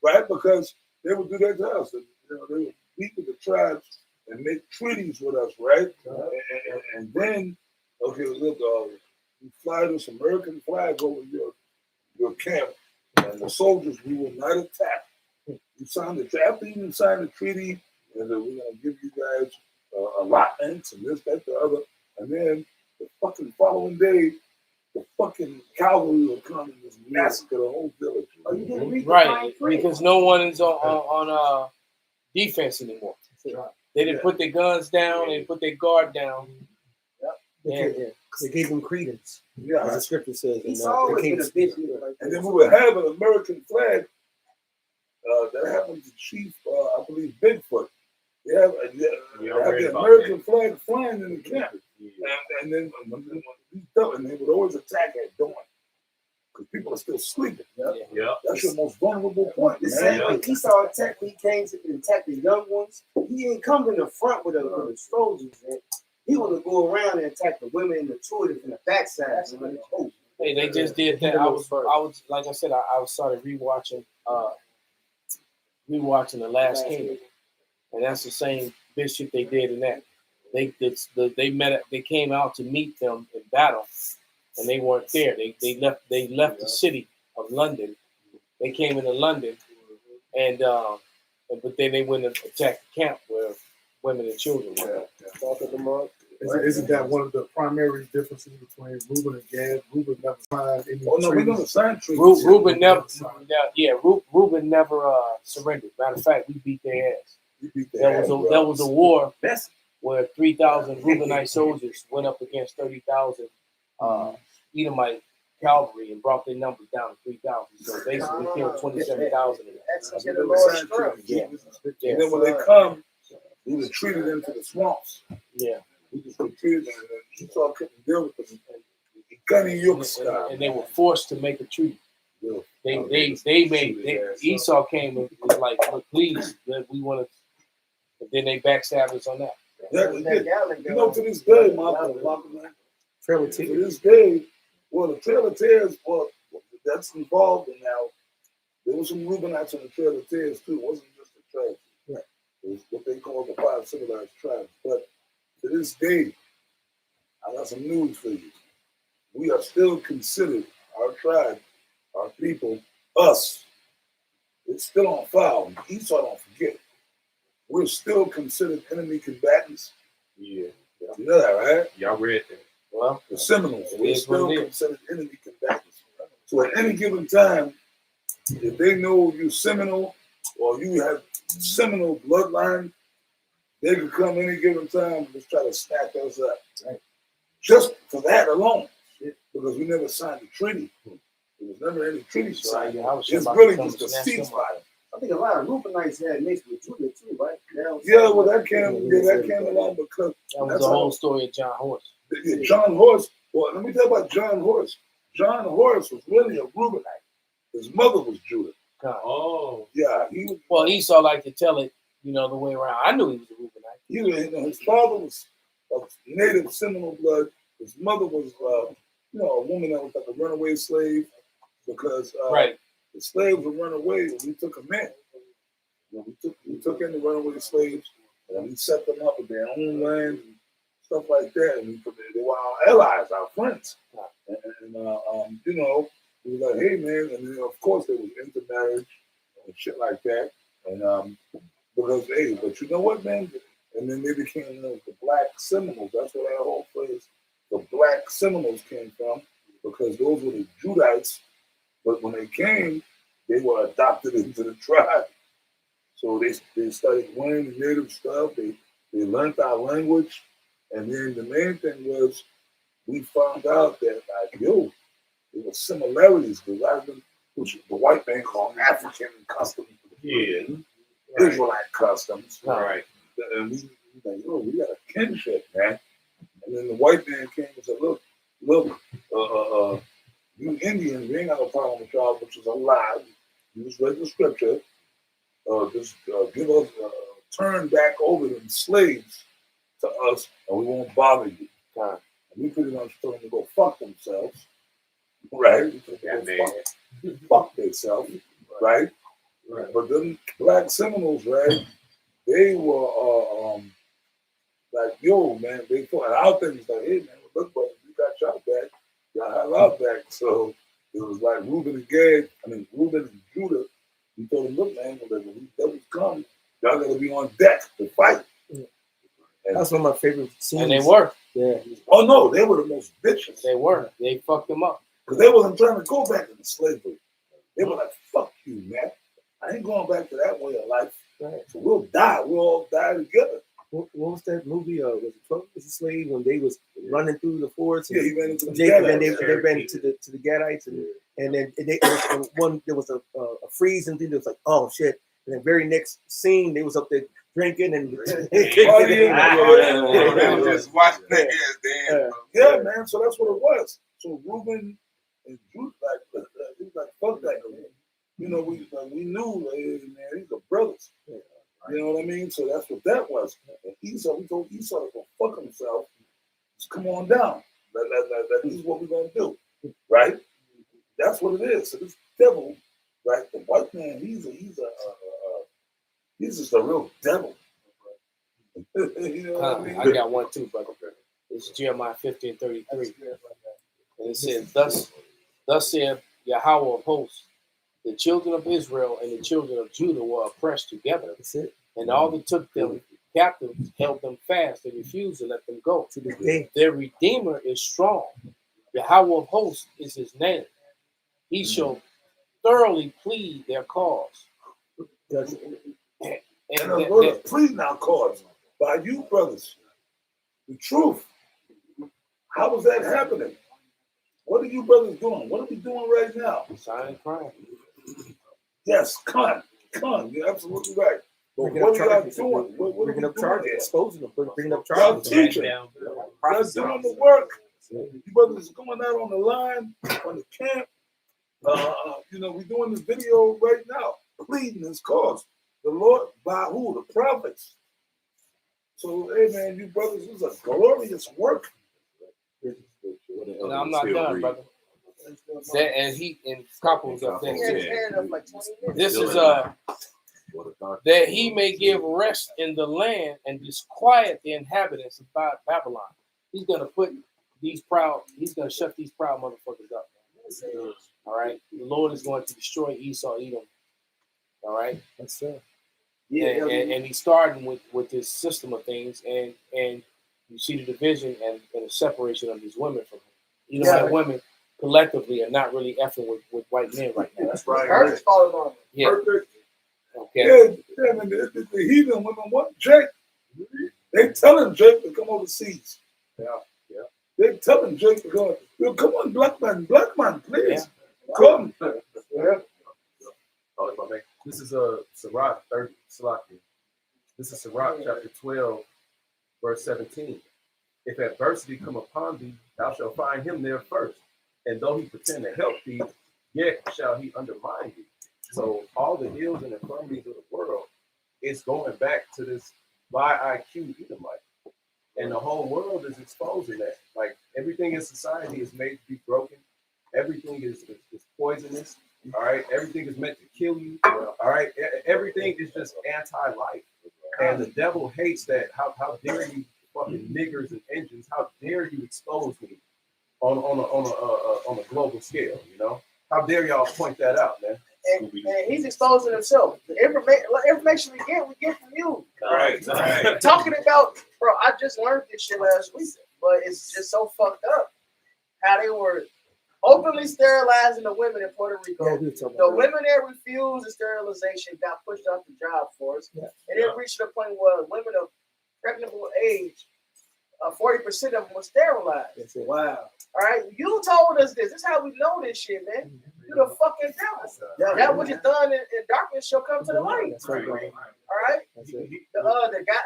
Right? Because they would do that to us. They would meet with the tribes and make treaties with us, right? And then, okay, look, you fly this American flag over your camp, and the soldiers, we will not attack. You signed after you signed the treaty, and we're going to give you guys allotments and this, that, the other. And then the fucking following day, the fucking cavalry will come and just massacre the whole village. Oh, you didn't read the Right, fine print. because no one is on defense anymore. They didn't put their guns down, they put their guard down. They gave them credence. Yeah. As the scripture says. He's always been a bitch. And then we would have an American flag that happened to Chief, I believe, Bigfoot. They have the American flag flying in the camp. And then when he's done, and they would always attack at dawn. Because people are still sleeping. Yeah. That's your most vulnerable point. The same way Esau attacked, he came to attack the young ones. He didn't come in the front with the soldiers. Man. He wanted to go around and attack the women and the children from the backside. Hey, they just did that. I was like I said, I started rewatching The Last King, and that's the same bitch shit they did in that. They came out to meet them in battle, and they weren't there. They left the city of London. They came into London, and but then they went and attacked the camp where women and children were. Isn't that one of the primary differences between Reuben and Gad? Reuben never signed any Oh no, we treaties. never signed treaties. Reuben never surrendered. Matter of fact, we beat their ass. There was a war where 3,000 Reubenite soldiers went up against 30,000 Edomite cavalry and brought their numbers down to 3,000. So basically, we killed 27,000 of them. And then when they come, we retreated into the swamps. Yeah. We just retreated, and Esau couldn't deal with them. And he Gunny and, Yukska. and they were forced to make a treaty. Yeah. Esau came and was like, look, please, we want to. And then they backstabbed us on that. Exactly. You know, to this day, Malcolm, Trail to this day, well, the Trail of Tears, well, that's involved in now. There was some Reubenites on the Trail of Tears too. It wasn't just the tribes. Right. It was what they call the 5 civilized tribes. But to this day, I got some news for you. We are still considered, our tribe, our people, us. It's still on file. Esau, don't forget. We're still considered enemy combatants. Yeah. You know that, right? Y'all read that. Well, The Seminoles, we're is still what it is. considered enemy combatants. So at any given time, if they know you're Seminole or you have Seminole bloodline, they could come any given time and just try to snatch us up. Right? Just for that alone. Because we never signed a treaty. There was never any treaty signed. It's really just a ceasefire. I think a lot of Reubenites had mixed with Judah too, right? Yeah, well, that came along because that was the whole story of John Horse. Yeah, John Horse. Well, let me tell you about John Horse. John Horse was really a Reubenite. His mother was Judah. Oh. Yeah, he was. Well, Esau liked to tell it, the way around. I knew he was a Reubenite. His father was of native Seminole blood. His mother was, a woman that was like a runaway slave because right. The slaves would run away and we took them in. We took in the runaway slaves and we set them up with their own land, stuff like that. And they were our allies, our friends. And we were like, hey, man. And then, of course, they was intermarriage and shit like that. And because, hey, but you know what, man? And then they became the Black Seminoles. That's where that whole phrase, the Black Seminoles, came from, because those were the Judites. But when they came, they were adopted into the tribe. So they started learning the native stuff. They learned our language. And then the main thing was we found out that, there were similarities. Because a lot of them, which the white man called African customs. Yeah. Israelite customs. Right. And we like, we got a kinship, man. And then the white man came and said, look, you Indians, we ain't got no problem with y'all, which is a lie. You just read the scripture. Give us, turn back over them slaves to us, and we won't bother you. And we pretty much told them to go fuck themselves, right? Fuck themselves, right? Right. But them Black Seminoles, right? They were like, yo, man, they thought, and our thing was like, hey, man, look, brother, we got y'all back. Y'all had our back. So it was like Reuben and Judah. We told them, look, man, when these devils come, y'all got to be on deck to fight. And that's one of my favorite scenes. And they were. Yeah. Oh, no, they were the most bitches. They were. They fucked them up. Because they wasn't trying to go back into slavery. They were like, fuck you, man. I ain't going back to that way of life. Right. So we'll die. We'll all die together. What was that movie? Was it 12 Years a Slave, when they was running through the forest? Yeah, he ran into the Gadites. And they ran into the Gadites, and then there was a freeze, and then there was like, oh shit. And the very next scene, they was up there drinking and just watching their ass dance. Yeah, man. So that's what it was. So Reuben and Judah, he was like, fuck that. We knew, hey, man, these are brothers. You know what I mean? So that's what that was. And Esau, we told Esau to go fuck himself. Just come on down. This is what we're gonna do, right? That's what it is. So this devil, right? The white man, he's just a real devil. You know what I mean? I got one too, brother. It's Jeremiah 15:33, and it says, "Thus saith Yahweh of hosts, the children of Israel and the children of Judah were oppressed together, and all that took them captives held them fast and refused to let them go. To this day, their Redeemer is strong. Yahweh of hosts is his name. He shall thoroughly plead their cause." And I'm going to plead our cause by you, brothers. The truth. How is that happening? What are you brothers doing? What are we doing right now? Silent crime. Yes, con. You're absolutely right. But what are y'all doing? What bringing up charges, exposing them, bringing up y'all charges. teaching. Y'all doing the work. You brothers going out on the line, on the camp. We're doing this video right now, pleading this cause. The Lord, by who? The prophets. So, hey, man, you brothers, this is a glorious work. And I'm not done, brother. And Copper was up there. This is that he may give rest in the land and disquiet the inhabitants of Babylon. He's gonna shut these proud motherfuckers up. All right. The Lord is going to destroy Esau, Edom. All right. That's it. Yeah, and he's starting with this system of things, and you see the division and the separation of these women from him. Edomite women collectively are not really effing with white men right now. That's right. Perfect falling on them. Yeah. Perfect. Okay. Yeah, man, the heathen women want Jake. They telling Jake to come overseas. Yeah. They telling Jake to go. Come on, black man, please come. Yeah. Oh, if I may. This is Sirach 30, Salakia. This is Sirach chapter 12, verse 17. If adversity come upon thee, thou shalt find him there first. And though he pretend to help thee, yet shall he undermine thee. So all the ills and infirmities of the world is going back to this IQ Edomite. And the whole world is exposing that. Like everything in society is made to be broken. Everything is poisonous. All right. Everything is meant to kill you. All right. Everything is just anti-life. And the devil hates that. How dare you fucking niggers and engines? How dare you expose me on a global scale? You know? How dare y'all point that out, man? And he's exposing himself. The information we get from you. Right. Talking about, bro, I just learned this shit last week, but it's just so fucked up how they were openly sterilizing the women in Puerto Rico. Yeah, the women that refused the sterilization got pushed off the job force. Yeah. And it reached a point where women of pregnable age, 40% of them were sterilized. Wow. All right, you told us this. This is how we know this shit, man. You the fucking devil. That what you done in darkness shall come to the light. That's right, bro. All right. That's it. The guy,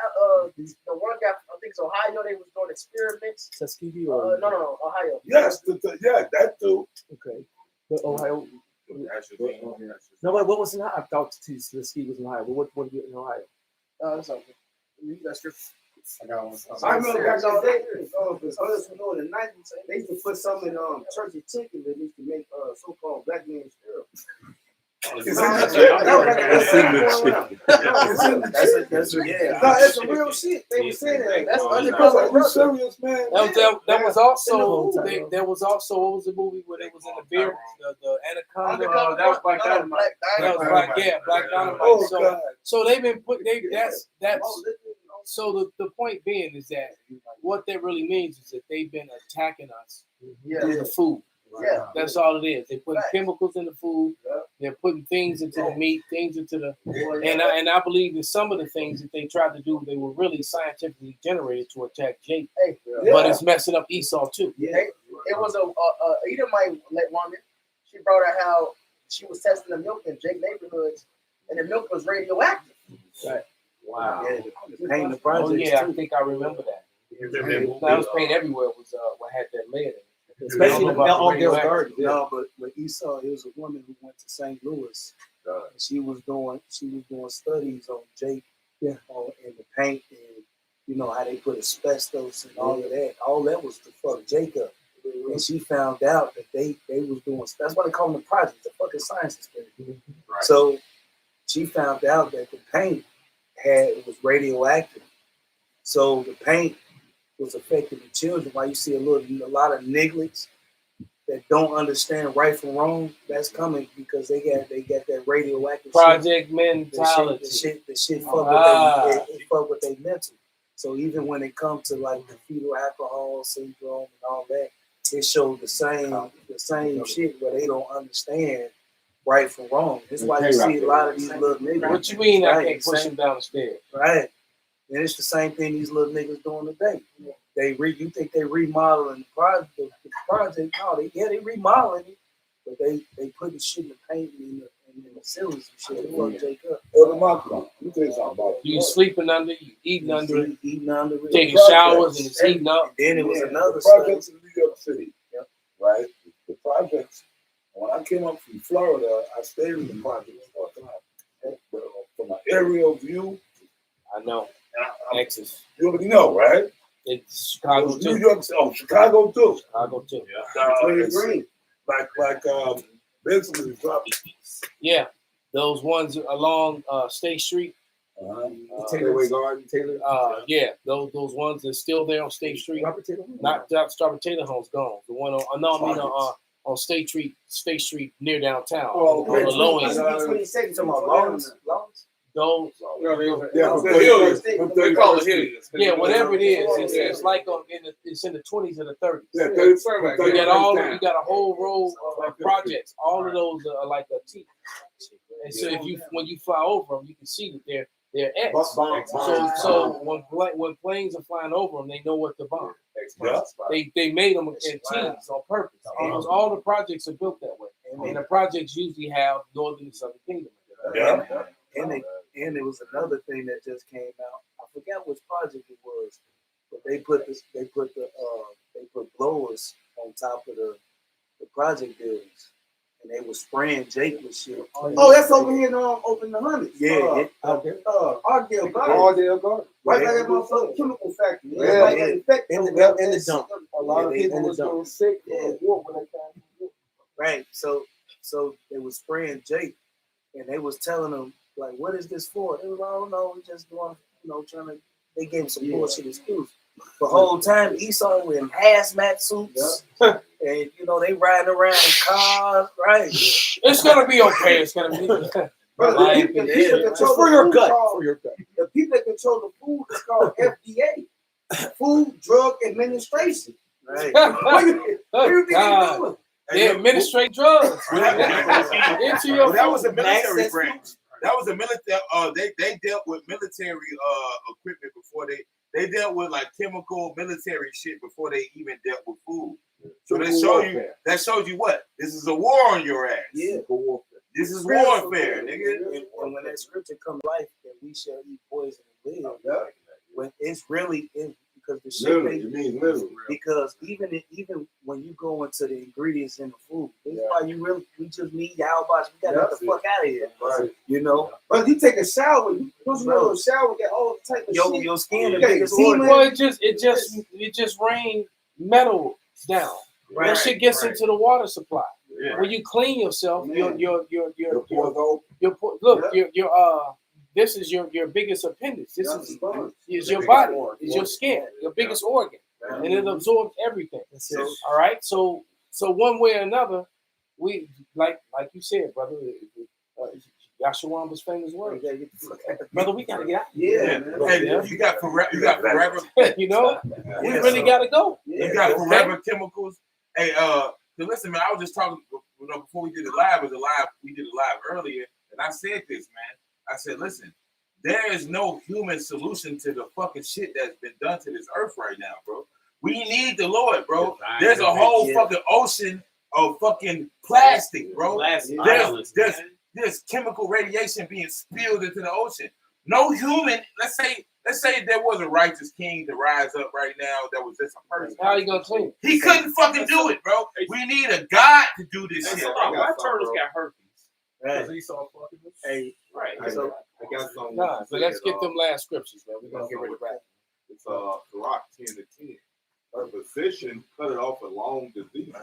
the one guy, I think it's Ohio. They was doing experiments. Tuskegee or no, Ohio. Yes, that too. Okay, but Ohio. No, but what was in Ohio? I thought Tuskegee was in Ohio. But what did you in Ohio? That's okay. That's your. I remember back in the day, others who know in the 90s, they used to put some in turkey chicken that used to make so-called black men sterile. It's in That's a real shit. They were saying that. That's undercover. You serious, man? That was also there was also what was the movie where they was in the beer, the Anaconda. That was Black Dynamite. That was Black Dynamite. Oh, so they've been put. That's. So the point being is that what that really means is that they've been attacking us through the food. Yeah, that's all it is. They're putting chemicals in the food. They're putting things into the meat, things into the, and I believe that some of the things that they tried to do, they were really scientifically generated to attack Jake. But it's messing up Esau too. Yeah, it was a Edomite woman. She brought out how she was testing the milk in Jake neighborhoods, and the milk was radioactive. Right. Wow. Paint the project. Oh yeah, I think I remember that. That was paint everywhere. Was what had that lead in it. Especially on their garden. No, but Esau, it was a woman who went to St. Louis. And she was doing studies on Jake, and the paint, and you know how they put asbestos and all of that. All that was to fuck Jacob. And she found out that they was doing. That's why they call them the project, the fucking science experiment. Right. So she found out that the paint was radioactive. So the paint was affecting the children. Why you see a lot of nigglets that don't understand right from wrong. That's coming because they got that radioactive project mentality. The shit fuck with their mental. So even when it comes to like the fetal alcohol syndrome and all that, it shows the same shit where they don't understand right from wrong. That's why you see a lot of these little niggas. What you mean I can't push them down the stairs? Right. And it's the same thing these little niggas doing today. You think they remodeling the project? No, they remodeling it, but they putting shit in the paint and in the ceilings and shit. They Jake up. Let me tell you something about it. You sleeping under, you eating under it, eating under it, taking showers and it's heating up. And then it was another projects in New York City, right? The projects. When I came up from Florida, I stayed in the projects all the time. But from an aerial view, I know. Texas. you already know, right? It's Chicago New too. York, Chicago too. Chicago too. Green. Like basically dropped. Yeah, those ones along State Street. Taylor Garden, Taylor. Yeah, those ones that's still there on State Street. Robert Taylor. Not Robert Taylor Home's gone. The one on on State Street near downtown. Oh, On the low end. 26 talking about Lawrence. Those. They call it Hilliers. Yeah, whatever it is, it's like it's in the 20s and the 30s. Yeah, You got a whole row of projects. All of those are like a T. And so when you fly over them, you can see that they're X. So when planes are flying over them, they know what to bomb. They made them in teams on purpose. Almost all the projects are built that way, and the projects usually have northern and southern kingdom. And there was another thing that just came out. I forgot which project it was, but they put blowers on top of the project buildings, and they were spraying Jake with shit. Oh, that's over here on Open the Hundreds. Yeah, Ardale Garden. Garden. Right by that motherfucking chemical factory. In the dump. A lot of people was getting sick. Yeah. Right. So they was spraying Jake, and they was telling them, like, what is this for? They was like, oh no, we just doing, trying to. They gave him some bullshit excuse. The whole time Esau was in hazmat suits, and they riding around in cars, right? It's gonna be okay. It's gonna be. For your gut. The people that control the food is called FDA, Food Drug Administration. Right. What do you think they're doing? They administrate drugs into your. That was a military branch. That was a military. They dealt with military equipment before they dealt with like chemical military shit before they even dealt with food. So that shows you what this is a war on your ass. Yeah, this is warfare, nigga. And when that scripture come life, that we shall eat poison and live. When it's really because the shit It means literally. Because even when you go into the ingredients in the food, that's why we just need y'all boss. We gotta get the fuck out of here. Right. But you take a shower, you know, shower get all type of shit. Your skin, well, it just rained metal down. Right. That shit gets into the water supply. Yeah. When you clean yourself, this is your biggest appendix. This is your body. It's your skin, your biggest organ, and it absorbs everything. All right. So one way or another, we like you said, brother. Yashawan's famous words. Brother, we gotta get out. Yeah. Hey, you got forever. We really gotta go. You got forever chemicals. Hey, listen, man. I was just talking. Before we did it live, we did it live earlier, and I said this, man. I said, listen, there is no human solution to the fucking shit that's been done to this earth right now, bro. We need the Lord, bro. There's a whole fucking ocean of fucking plastic, bro. There's chemical radiation being spilled into the ocean. No human, let's say there was a righteous king to rise up right now that was just a person. How you gonna clean? He couldn't fucking do it, bro. We need a God to do this shit. My turtles got herpes. Right. Because Esau fucking us. Hey, right. So I got something. So let's get them last scriptures, man. We're gonna get ready to wrap. It's Sirach 10:10. A physician cut it off a long disease.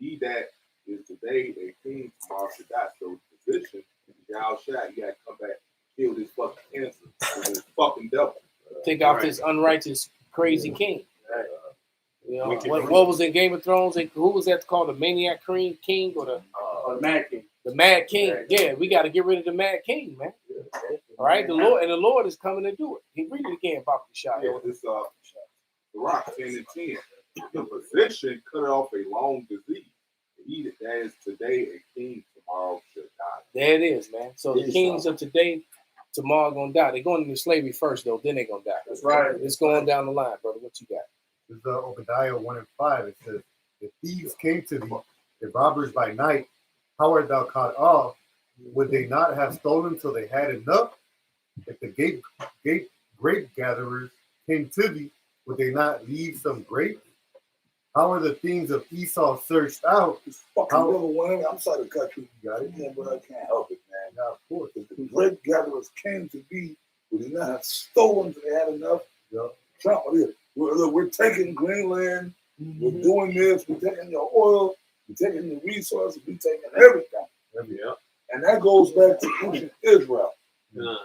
He that is today a king, tomorrow should die. So physician, y'all shot, you gotta come back, kill this fucking cancer with this fucking devil. Take out this unrighteous, crazy king. What was in Game of Thrones? Who was that called? The Maniac King or the Mad King? The Mad King. Yeah, we got to get rid of the Mad King, man. All right, the Lord is coming to do it. He really can't pop the shot. Yeah, this Sirach 10:10. The physician cut it off a long disease. He that is today a king, tomorrow should die. There it is, man. So the kings of today, tomorrow gonna die. They're going into slavery first, though. Then they're gonna die. That's right. It's going down the line, brother. What you got? This is Obadiah 1:5. It says, "If thieves came to thee, the robbers by night, how art thou cut off? Would they not have stolen till they had enough? If the grape gatherers came to thee, would they not leave some grapes? How are the things of Esau searched out? This fucking little one. I'm sorry to cut you. You got it, yeah, but I can't help it, man. Yeah, of course. If the great gatherers came to be, would they not have stolen till they had enough? Yeah. Trump, we're taking Greenland. We're doing this. We're taking your oil. We're taking the resources. We're taking everything. Yeah. And that goes back to ancient Israel. Yeah.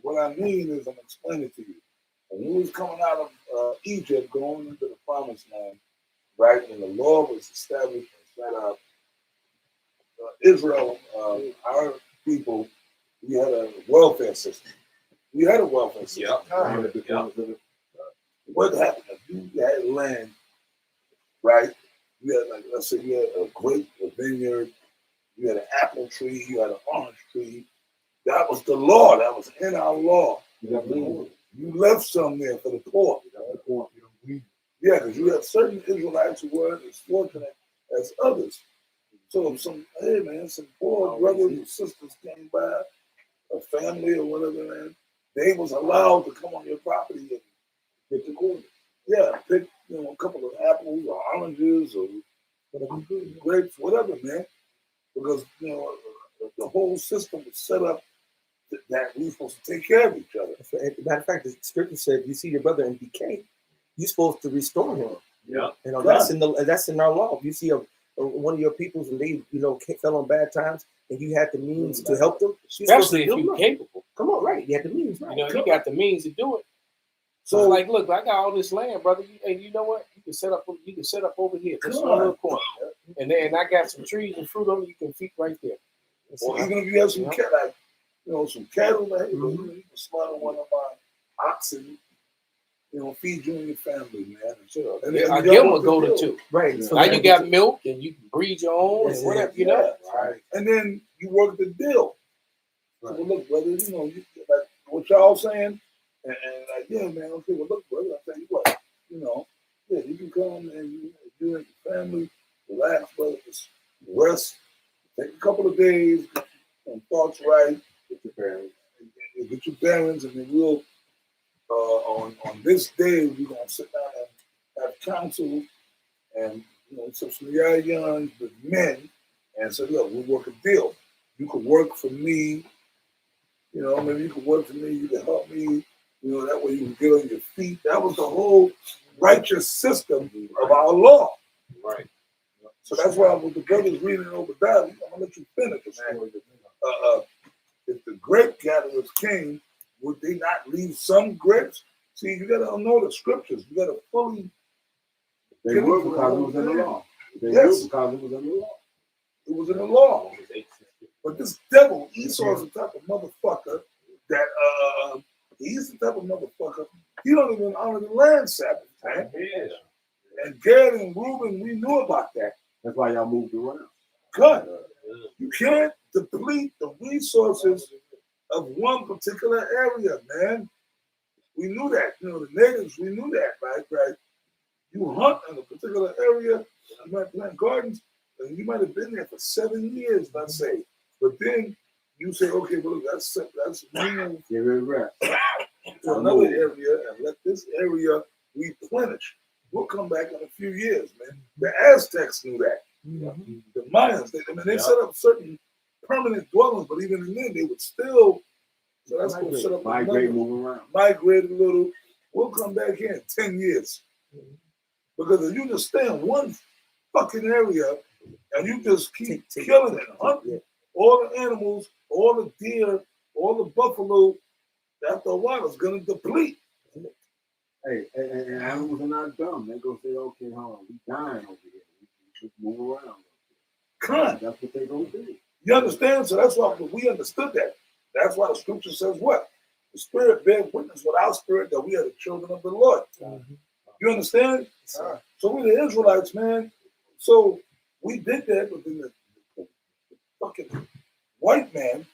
What I mean is, I'm explaining to you. When we was coming out of Egypt, going into the Promised Land, right, and the law was established and set up, Israel, our people, we had a welfare system. We had a welfare system. What happened if you had land, right? You had, like, let's say you had a grape, a vineyard, you had an apple tree, you had an orange tree. That was the law. That was in our law. You left some there for the poor. Yeah, because you have certain Israelites who weren't as fortunate as others. So some poor brothers and sisters came by, a family or whatever, man, they was allowed to come on your property and get the corn. Yeah, pick a couple of apples or oranges or grapes, whatever, man. Because the whole system was set up that we were supposed to take care of each other. Matter of fact, the scripture said, "You see your brother in decay, you're supposed to restore him." Yeah, that's in our law. If you see one of your peoples and they fell on bad times, and you had the means to help them, especially if you're capable. Come on, right? You had the means, right? You got the means to do it. So it's like, look, I got all this land, brother. And you know what? You can set up over here, just one little corner, and I got some trees and fruit on it. You can feed right there. Or even if you have some some cattle, man, you can slaughter one of my oxen. Feed you and your family, man. Sure. And I give them a goat or two. Right. So now you got milk and you can breed your own and whatever, Right. And then you work the deal. Right. So, well, look, brother, you like what y'all saying, and like, yeah, man, okay, well, look, brother, I'll tell you what, you can come and you and your family, relax, brother, just rest, take a couple of days, get your thoughts right, get your bearings, and then we'll, on this day, we're going to sit down and have counsel and, some young with men and say, look, we'll work a deal. You could work for me, maybe you could work for me, you can help me, that way you can get on your feet. That was the whole righteous system of our law. Right. So that's why with the brothers reading Obadiah, I'm going to let you finish the story. If the grape gatherers came, would they not leave some grapes? See, you got to know the scriptures. You got to fully. They were because it was in the law. They were because it was in the law. It was in the law. But this devil, Esau, is the type of motherfucker that he's the type of motherfucker. He don't even honor the land Sabbath, man. Yeah. And Gad and Reuben, we knew about that. That's why y'all moved around. Good. You can't deplete the resources of one particular area, man. We knew that. The natives, we knew that, right? You hunt in a particular area, you might plant gardens, and you might have been there for 7 years, let's say. But then you say, okay, well, let's move to another area and let this area replenish. We'll come back in a few years, man. The Aztecs knew that. The Mayans, they set up certain permanent dwellings, but even in there, they would still. So that's going to set up move around. Migrate a little. We'll come back here in 10 years. Because if you just stay in one fucking area and you just keep killing and hunting all the animals, all the deer, all the buffalo, after a while it's going to deplete. Hey, and animals are not dumb. They're going to say, okay, hold on, we dying over here. We just move around. Come. That's what they're going to do. You understand? So that's why we understood that. That's why the scripture says what? The Spirit bears witness with our spirit that we are the children of the Lord. You understand? So we're the Israelites, man. So we did that, but then the fucking white man,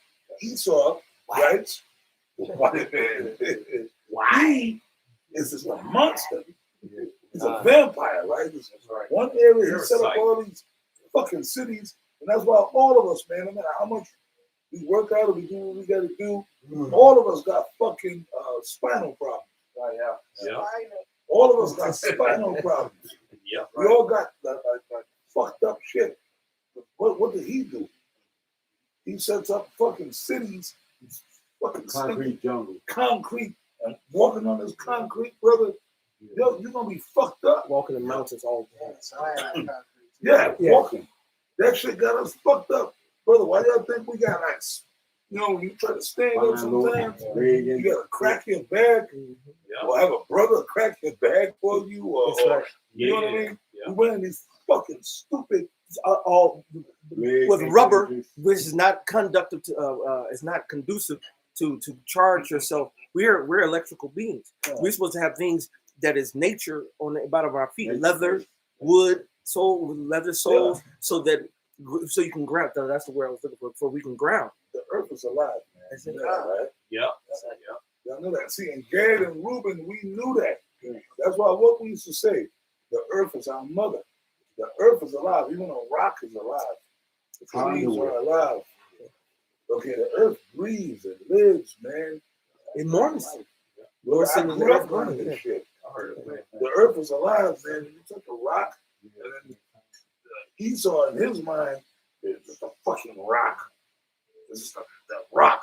Esau, right? The white man. He is just a monster. He's a vampire, right? One area, he set up all these fucking cities, and that's why all of us, man, no matter how much we work out or we do what we got to do, all of us got fucking spinal problems. Yeah. All of us got spinal problems. Yeah, We all got like fucked up shit. What did he do? He sets up fucking cities, fucking Concrete jungle. concrete, and walking on this concrete, brother. Yo, you're gonna be fucked up. Walking in mountains all day. Yeah, walking. That shit got us fucked up, brother. Why y'all think we got like, you try to stand up sometimes, you gotta crack your back, or have a brother crack your back for you, or you know what I mean? We wearing these fucking stupid all with rubber, which is not conductive to is not conducive to charge yourself. We're electrical beings. We're supposed to have things that is nature on the bottom of our feet, leather, wood, leather soles, so you can ground. That's the word I was looking for. We can ground. The earth is alive, man. You know that, right? Yeah. Y'all know that. See, and Gad and Reuben, we knew that. That's why what we used to say, the earth is our mother. The earth is alive. Even a rock is alive. The trees are alive. Okay, the earth breathes and lives, man. Enormous. Lord, I grew up learning this shit. The earth is alive, man. You took a rock, and then Esau in his mind is just a fucking rock. It's just that rock.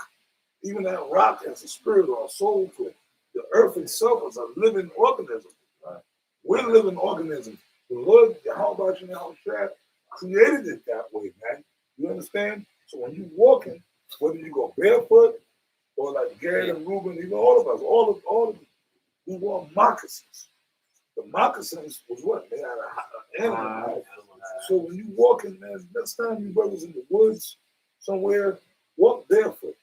Even that rock has a spirit or a soul to it. The earth itself is a living organism. Right? We're living organisms. The Lord, how about you now, created it that way, man. You understand? So when you walking, whether you go barefoot or like Gary and Reuben, even all of us, all of we wore moccasins. The moccasins was what? Made out of animal. So when you walking, man, next time you brothers in the woods somewhere, walk barefoot.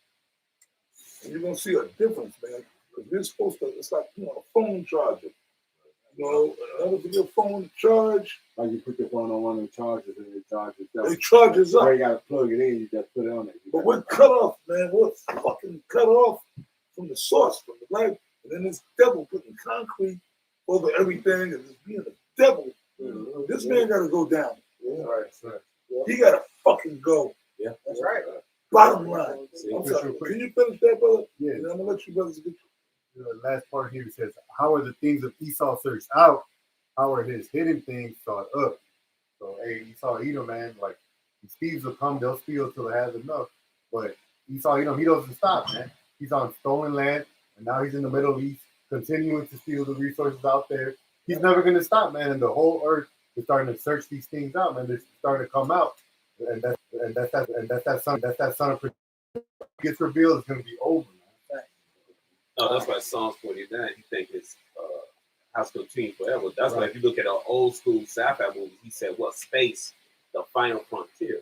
And you're gonna see a difference, man. Because we're supposed to, it's like a phone charger. You know, in order for your phone to charge, like you put your phone on one of the chargers and it charges up. It charges up. You gotta plug it in, you just put it on it. But we're cut off, man. We're fucking cut off from the source, from the life. And then this devil putting concrete over everything and just being a devil. This man gotta go down. Right. He gotta fucking go. Yeah, that's right. Bottom line. I'm sorry. Can you finish that, brother? Yeah. And I'm gonna let you brothers get the last part here says, how are the things of Esau searched out? How are his hidden things sought up? So, hey, Esau, Edom, man, like, these thieves will come, they'll steal till it has enough. But Esau, Edom, he doesn't stop, man. He's on stolen land, and now he's in the Middle East, continuing to steal the resources out there. He's never going to stop, man. And the whole earth is starting to search these things out, man. They're starting to come out. And that's that son of gets revealed, it's going to be over, man. No, that's why Psalms 49, he think it's house continue forever. That's why if you look at an old school sci-fi movie, he said, what, space, the final frontier.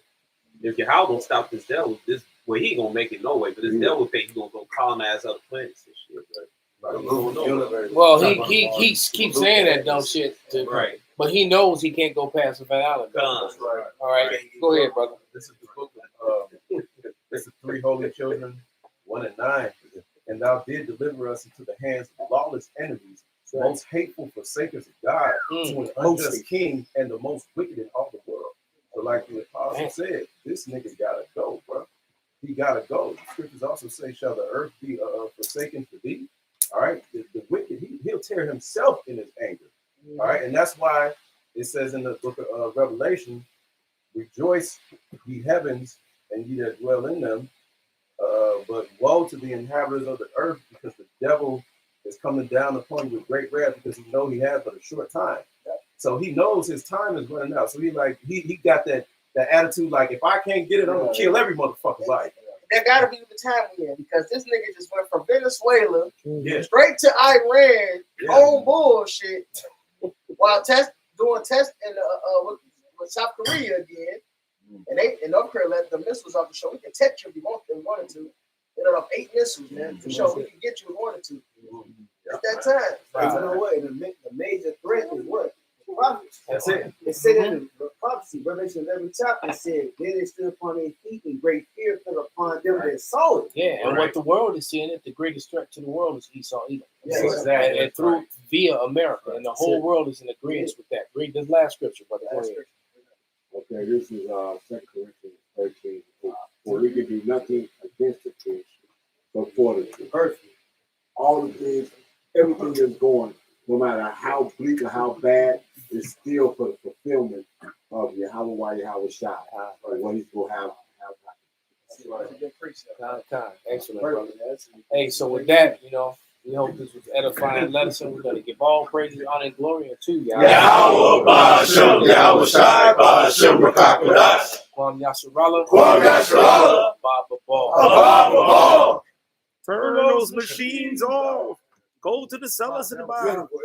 If Yahweh don't stop this devil, he ain't gonna make it no way, but this devil think he's gonna go colonize other planets and shit. Well, he keeps saying that dumb shit, but he knows he can't go past the Van Allen. All right, go ahead, brother. This is the book of this is 3 holy children, 1 and 9. And thou did deliver us into the hands of lawless enemies, most hateful forsakers of God, to an unjust king and the most wicked in all the world. So like the apostle said, this nigga gotta go, bro. He gotta go. The scriptures also say, shall the earth be forsaken for thee? All right, the wicked, he'll tear himself in his anger. All right, and that's why it says in the book of Revelation, rejoice, ye heavens, and ye that dwell in them. But woe to the inhabitants of the earth, because the devil is coming down upon you with great wrath, because he knows he has but a short time. So he knows his time is running out. So he got that attitude like, if I can't get it, I'm gonna kill every motherfucker's life. That gotta be the time we're in, because this nigga just went from Venezuela straight to Iran on bullshit while doing tests in with South Korea again. And North Korea let the missiles off the show. We can test you if you wanted to. They let off 8 missiles, man, for sure. We can get you if we wanted to. At that time. Wow. You know what? The major threat is what? Prophecy. That's it. It said in the prophecy, Revelation 11 chapter, it said, then they stood upon their feet and great fear fell upon them that saw it. Yeah, and what the world is seeing, the greatest threat to the world is Esau Edom. Yeah, exactly. And through via America, and the whole world is in agreement with that. Read this last scripture, brother. Go ahead. Okay, this is 2 Corinthians 13. For we can do nothing against the truth, but for the truth. All the things, everything that's going, no matter how bleak or how bad, is still for the fulfillment of Yahweh Yahweh Shai, or what he's going to have. Excellent, brother. Hey, so with that, we hope this was edifying lesson. We're going to give all praises, honor, and glory unto Yahweh. Yahweh Ba'ashem Yahweh Shai Ba'ashem Rakakudas. Kwam Yasharala. Kwam Yasharala. Baba Ball. Abba Ball. Turn those machines off. Go to the cellars in the bottom. Beautiful,